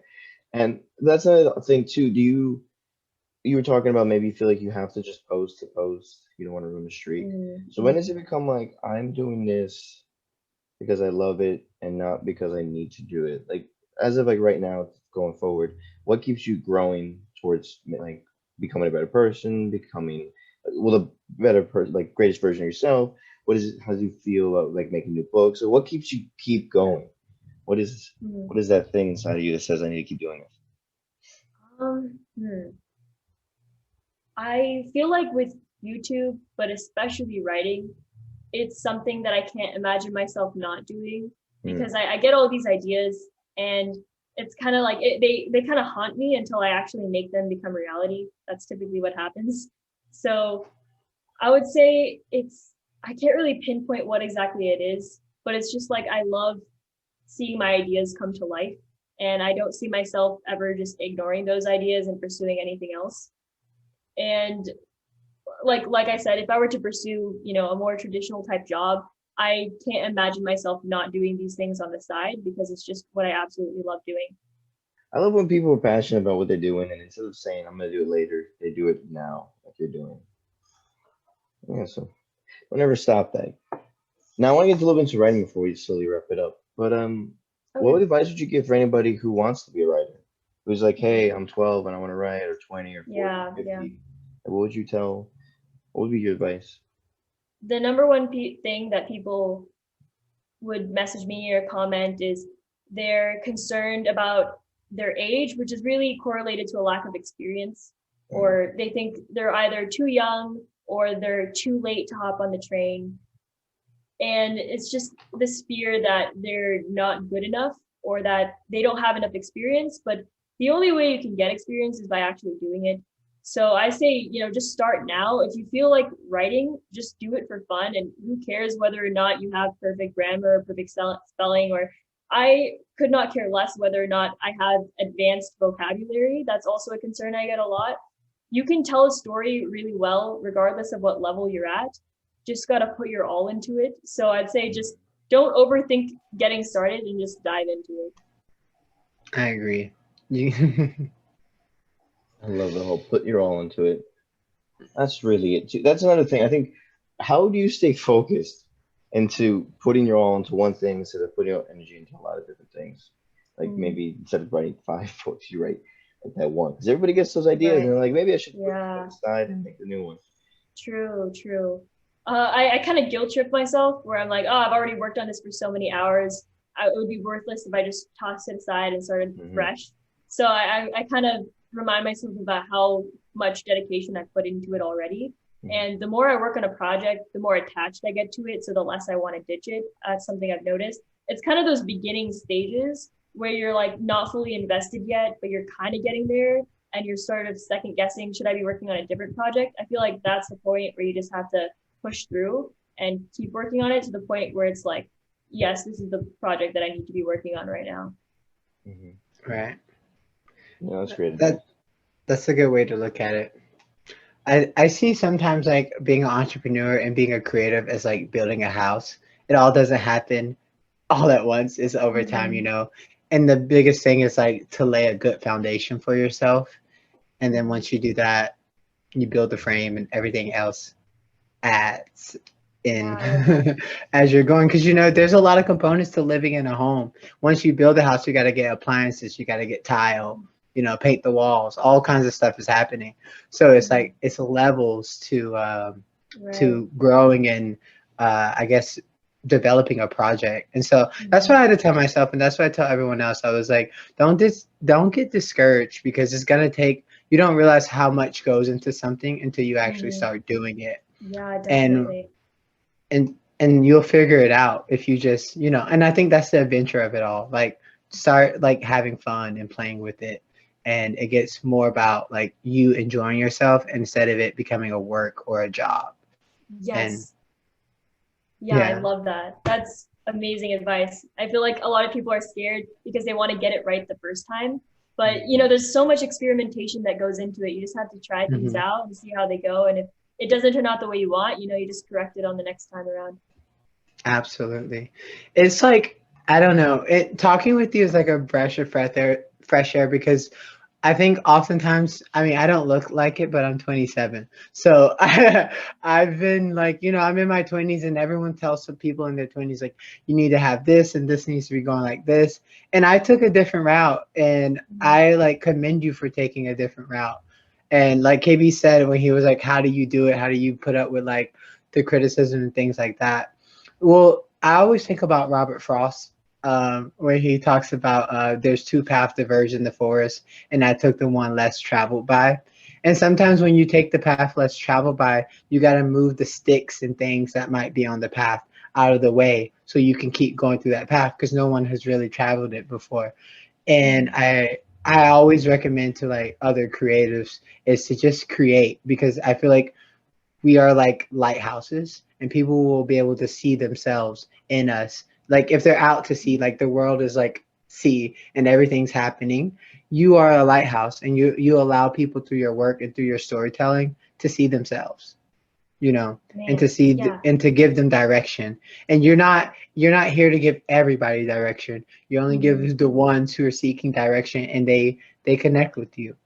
And that's another thing too. You were talking about maybe you feel like you have to just post to post. You don't want to ruin the streak. So when does it become like, I'm doing this because I love it and not because I need to do it? Like, as of like right now, going forward, what keeps you growing towards like becoming a better person, becoming a better person, like greatest version of yourself? What is it? How do you feel about like making new books? Or what keeps you keep going? What is that thing inside of you that says I need to keep doing this? I feel like with YouTube, but especially writing, it's something that I can't imagine myself not doing, because I get all these ideas, and it's kind of like they kind of haunt me until I actually make them become reality. That's typically what happens. So I would say I can't really pinpoint what exactly it is, but it's just like I love seeing my ideas come to life, and I don't see myself ever just ignoring those ideas and pursuing anything else. And like I said, if I were to pursue, you know, a more traditional type job, I can't imagine myself not doing these things on the side, because it's just what I absolutely love doing. I love when people are passionate about what they're doing, and instead of saying I'm gonna do it later, they do it now, like you're doing. Yeah, so don't ever stop that. Now I want to get a little bit into writing before we slowly wrap it up. But what advice would you give for anybody who wants to be a writer? Who's like, hey, I'm 12 and I want to write, or 20 or 40 or 50. Yeah. What would you tell? What would be your advice? The number one thing that people would message me or comment is they're concerned about their age, which is really correlated to a lack of experience, or they think they're either too young or they're too late to hop on the train. And it's just this fear that they're not good enough, or that they don't have enough experience. But the only way you can get experience is by actually doing it. So I say, just start now. If you feel like writing, just do it for fun. And who cares whether or not you have perfect grammar or perfect spelling, or I could not care less whether or not I have advanced vocabulary. That's also a concern I get a lot. You can tell a story really well, regardless of what level you're at. Just got to put your all into it. So I'd say just don't overthink getting started and just dive into it. I agree. I love the whole put your all into it. That's really it too. That's another thing. I think, how do you stay focused into putting your all into one thing instead of putting your energy into a lot of different things? Like maybe instead of writing 5 books, you write like that one. Because everybody gets those ideas and they're like, maybe I should put it on the side and make the new one. True. I kind of guilt trip myself where I'm like, oh, I've already worked on this for so many hours. It would be worthless if I just tossed it aside and started fresh. So I kind of remind myself about how much dedication I put into it already. And the more I work on a project, the more attached I get to it. So the less I want to ditch it. That's something I've noticed. It's kind of those beginning stages where you're like not fully invested yet, but you're kind of getting there and you're sort of second guessing, should I be working on a different project? I feel like that's the point where you just have to push through and keep working on it to the point where it's like, yes, this is the project that I need to be working on right now. Right. Yeah, that's great. That's a good way to look at it. I see sometimes like being an entrepreneur and being a creative as like building a house. It all doesn't happen all at once. It's over time, And the biggest thing is like to lay a good foundation for yourself. And then once you do that, you build the frame and everything else adds in as you're going. Because, there's a lot of components to living in a home. Once you build a house, you got to get appliances, you got to get tile, paint the walls, all kinds of stuff is happening. So it's like, it's levels to growing and I guess developing a project. And so that's what I had to tell myself. And that's what I tell everyone else. I was like, don't get discouraged, because it's going to take, you don't realize how much goes into something until you actually start doing it. Yeah, definitely. And you'll figure it out if you just, and I think that's the adventure of it all. Like, start like having fun and playing with it. And it gets more about like you enjoying yourself instead of it becoming a work or a job. Yes. I love that. That's amazing advice. I feel like a lot of people are scared because they want to get it right the first time. But, there's so much experimentation that goes into it. You just have to try things out and see how they go. And if it doesn't turn out the way you want, you just correct it on the next time around. Absolutely. It's like, I don't know, talking with you is like a breath of fresh air, because I think oftentimes, I don't look like it, but I'm 27. So I've been like, I'm in my 20s, and everyone tells some people in their 20s, like, you need to have this and this needs to be going like this. And I took a different route, and I like commend you for taking a different route. And like KB said, when he was like, how do you do it? How do you put up with like the criticism and things like that? Well, I always think about Robert Frost. Where he talks about there's 2 paths diverge in the forest, and I took the one less traveled by. And sometimes when you take the path less traveled by, you got to move the sticks and things that might be on the path out of the way so you can keep going through that path, because no one has really traveled it before. And I always recommend to like other creatives is to just create, because I feel like we are like lighthouses, and people will be able to see themselves in us. Like if they're out to sea, like the world is like sea and everything's happening, you are a lighthouse, and you allow people through your work and through your storytelling to see themselves, and to see and to give them direction. And you're not here to give everybody direction. You only give the ones who are seeking direction, and they connect with you.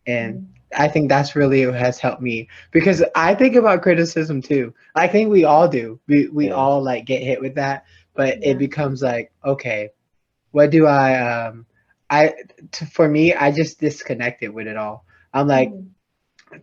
And I think that's really what has helped me, because I think about criticism too. I think we all do. We all like get hit with that, but it becomes like, okay, what do for me, I just disconnected with it all. I'm like,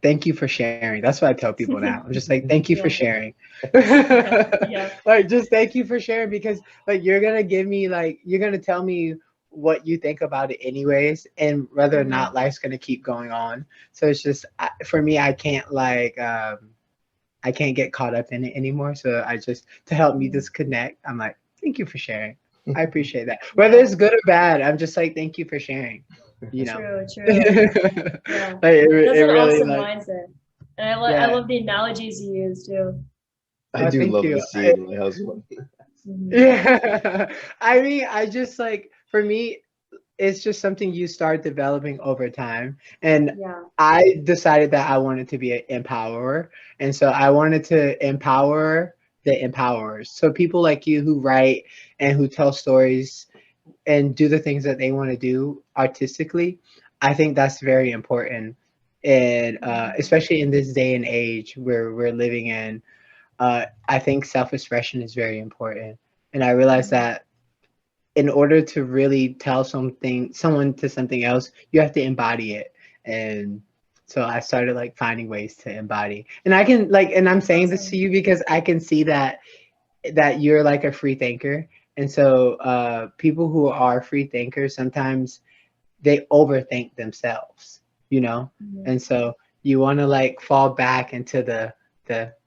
thank you for sharing. That's what I tell people now. I'm just like, thank you for sharing. Like, just thank you for sharing, because like you're gonna give me like, you're gonna tell me what you think about it anyways, and whether or not life's gonna keep going on. So it's just, for me, I can't like I can't get caught up in it anymore. So I just, to help me disconnect, I'm like, thank you for sharing. I appreciate that. Whether it's good or bad, I'm just like, thank you for sharing. you know. True, true. Yeah. Like That's it an really awesome like, mindset. And I yeah. love the analogies you use too. I Oh, do thank love you. the seed in my husband. Mhm. Yeah. I mean, I just like, for me, it's just something you start developing over time. And Yeah. I decided that I wanted to be an empowerer. And so I wanted to empower the empowerers. So people like you who write and who tell stories and do the things that they want to do artistically, I think that's very important. And Mhm. especially in this day and age where we're living in, I think self-expression is very important. And I realized Mhm. that in order to really tell someone to something else, you have to embody it. And so I started like finding ways to embody. And I can like, and I'm saying this to Awesome. you because I can see that you're like a free thinker. And so people who are free thinkers, sometimes they overthink themselves, you know? Mhm. And so you want to like fall back into the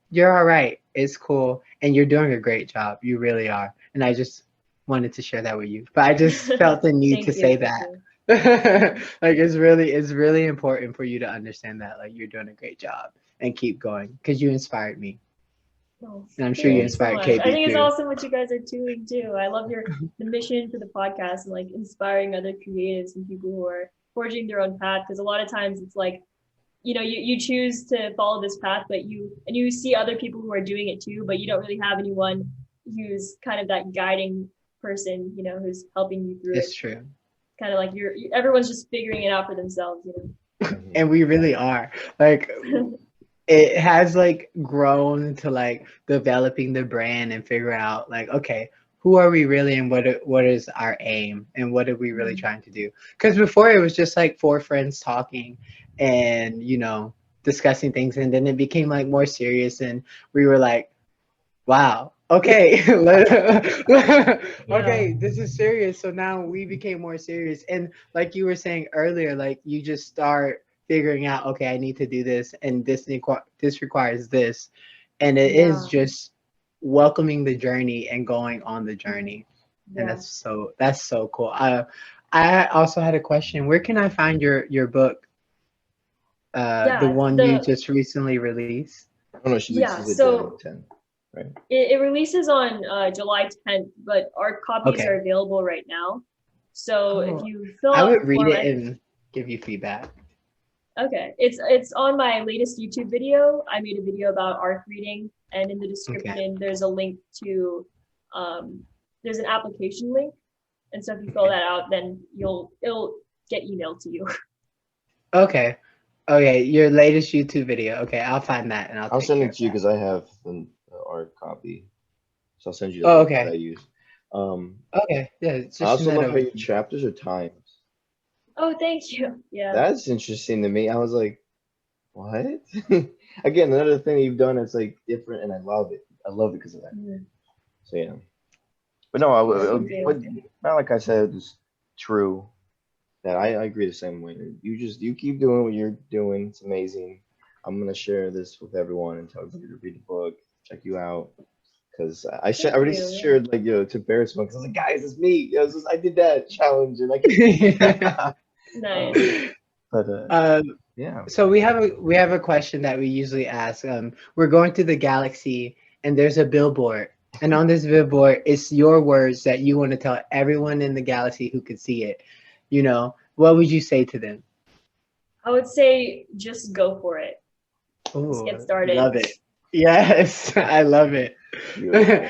you're all right, it's cool, and you're doing a great job. You really are. And I just wanted to share that with you. But I just felt the need to Thank you. say Thank that. you. Like it's really important for you to understand that like you're doing a great job and keep going because you inspired me. Oh, And I'm sure you thank you Thanks. so inspired much. I KB think it's too. awesome what you guys are doing too. I love the mission for the podcast and like inspiring other creatives and people who are forging their own path. Because a lot of times it's like, you choose to follow this path, but you see other people who are doing it too, but you don't really have anyone who's kind of that guiding person, who's helping you through It's it. true. Kind of like everyone's just figuring it out for themselves. Mhm. And we really are. Like it has like grown to like developing the brand and figure out like, okay, who are we really and what is our aim and what are we really Mhm. trying to do? Because before it was just like four friends talking and discussing things, and then it became like more serious and we were like, wow, okay. Yeah. Okay, this is serious. So now we became more serious. And like you were saying earlier, like you just start figuring out, okay, I need to do this and this requires this. And it is Yeah. just welcoming the journey and going on the Mhm. journey. And Yeah. that's so cool. I also had a question. Where can I find your book? The Yeah. one you The just recently released? Oh no, she yeah. releases it January So 10th, right? it releases on July 10th, but our copies Okay. are available right now. So if Oh, you fill I out would the read form, it and give you feedback. okay, it's on my latest YouTube video. I made a video about arc reading, and in the Okay. description there's a link to um, there's an application link, and so if you fill Okay. that out, then it'll get emailed to you. Okay. Okay. Your latest YouTube video. Okay, I'll find that and I'll I'll take send care it of to you that. because I have the art copy. So I'll send you the Oh, link that I okay. use. Um, Okay. Yeah, I just send also that love how over your to me. chapters are timed. Oh, thank you. Yeah. That's interesting to me. I was like, what? Again, another thing you've done that's like different, and I love it. I love it because of that. Mhm. So yeah, but no, Thank you. but not like I said, it's true that I agree the same way. You keep doing what you're doing. It's amazing. I'm gonna share this with everyone and tell everybody to read the book, check you out. Because I Thank already you. Yeah. shared like to Barrett's one because I was like, guys, it's me. I did that challenge and I can. Nice. But um, yeah. so we have a question that we usually ask. We're going through the galaxy and there's a billboard. And on this billboard, it's your words that you want to tell everyone in the galaxy who could see it. What would you say to them? I would say just go for it. Just get Oh, started. love it. Yes, I love it. Beautiful.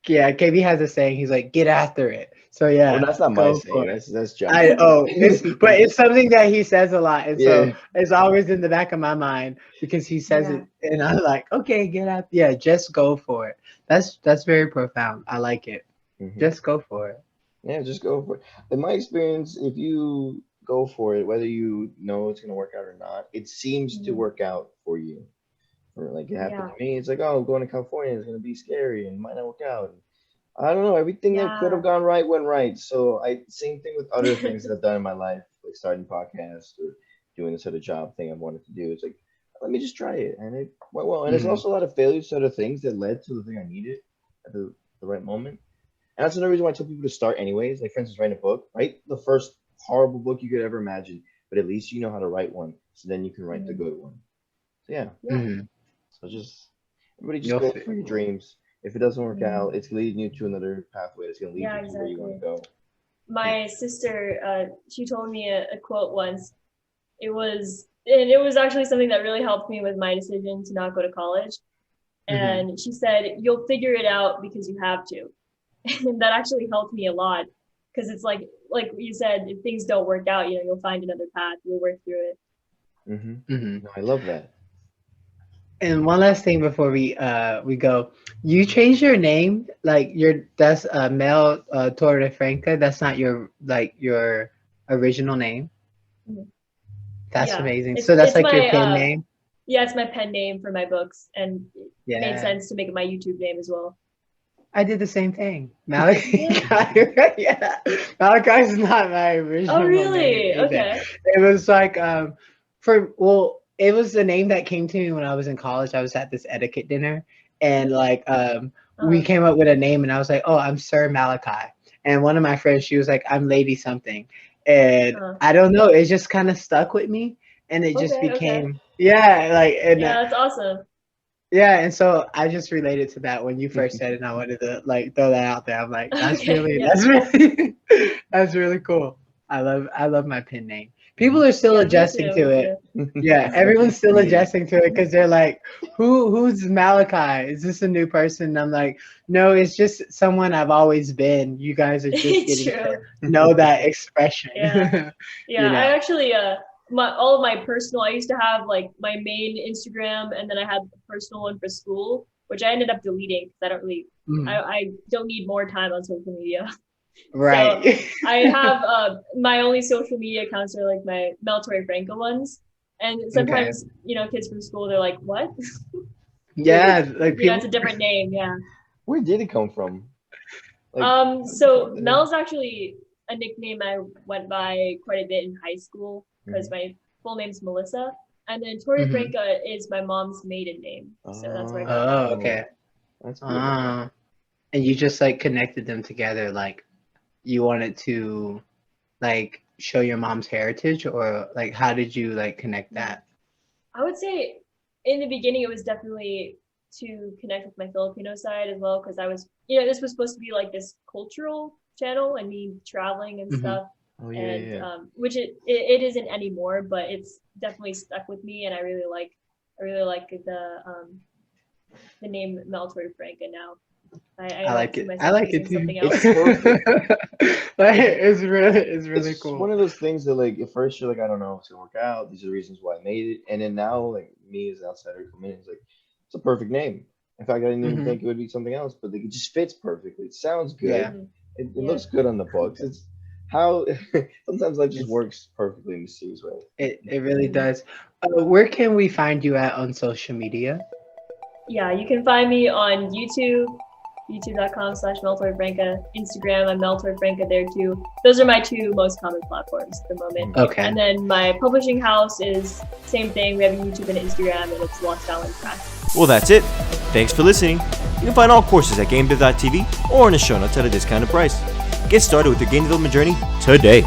Yeah, KB has a saying. He's like, get after it. So Well, yeah, that's not my go saying. for it. That's John's I saying. it's something that he says a lot, and so Yeah. it's always in the back of my mind because he says Yeah. it, and I'm like, okay, get out. Yeah, just go for it. That's very profound. I like it. Hmm. Just go for it. Yeah, just go for it. In my experience, if you go for it, whether you know it's gonna work out or not, it seems to Mhm. work out for you. Or like it happened Yeah. to me. It's like, oh, going to California is gonna be scary and might not work out. I don't know. Everything that could have Yeah. gone right went right. So same thing with other things that I've done in my life, like starting podcasts or doing this other job thing I've wanted to do. It's like, let me just try it, and it went well. And there's Hmm. also a lot of failures to other things that led to the thing I needed at the right moment. And that's another reason why I tell people to start anyways. Like for instance, writing a book. Write the first horrible book you could ever imagine, but at least you know how to write one. So then you can write the good one. So yeah. So just everybody just go for your dreams. If it doesn't work out, it's leading you to another pathway. It's gonna lead you to where you want to go. My sister, she told me a quote once. It was actually something that really helped me with my decision to not go to college. And she said, "You'll figure it out because you have to." And that actually helped me a lot, because it's like you said, if things don't work out, you'll find another path. You'll work through it. No, I love that. And one last thing before we go, you changed your name, that's Mel Torrefranca. That's not your original name. That's amazing. So that's like your pen name. Yeah, it's my pen name for my books, and it made sense to make it my YouTube name as well. I did the same thing. Malachi. Yeah, Malachi is not my original. Oh, really? Name. Okay. It was like it was the name that came to me when I was in college. I was at this etiquette dinner, and we came up with a name, and I was like, "Oh, I'm Sir Malachi." And one of my friends, she was like, "I'm Lady something," and I don't know. It just kind of stuck with me, and it just became that's awesome. Yeah, and so I just related to that when you first said it, and I wanted to throw that out there. I'm like, that's really that's really cool. I love my pen name. People are still adjusting to it. Yeah, everyone's still adjusting to it because they're like, who's Malachi? Is this a new person? And I'm like, no, it's just someone I've always been. You guys are just getting to know that expression. I actually all of my personal, I used to have like my main Instagram, and then I had the personal one for school, which I ended up deleting because I don't really I don't need more time on social media. Right. So I have my only social media accounts are like my Mel Torrefranca ones, and sometimes kids from school, they're like, "What?" Yeah, like it's a different name. Yeah. Where did it come from? So Mel's actually a nickname I went by quite a bit in high school because my full name's Melissa, and then Torrefranca is my mom's maiden name, so that's where I got that. Oh, okay. That's cool. And you just connected them together, you wanted to show your mom's heritage, or how did you connect that? I would say in the beginning it was definitely to connect with my Filipino side as well, because I was this was supposed to be like this cultural channel and me traveling and stuff. Which it isn't anymore, but it's definitely stuck with me, and I really like the name Mel Torrefranca now. I like it. I like it too. It's it's really cool. It's one of those things that at first you're like, I don't know if it's gonna work out. These are the reasons why I made it, and then now me as an outsider coming in, it's a perfect name. In fact, I didn't even think it would be something else, but it just fits perfectly. It sounds good. Yeah. It looks good on the books. It's how sometimes life just works perfectly in a mysterious way. It really does. Where can we find you at on social media? Yeah, you can find me on YouTube, youtube.com/Mel Torrefranca. Instagram, I'm Mel Torrefranca there too. Those are my two most common platforms at the moment. Okay. And then my publishing house is same thing. We have YouTube and Instagram, and it's Lost Island Press. Well, that's it. Thanks for listening. You can find all courses at GameDev.tv or in the show notes at a discounted price. Get started with your game development journey today.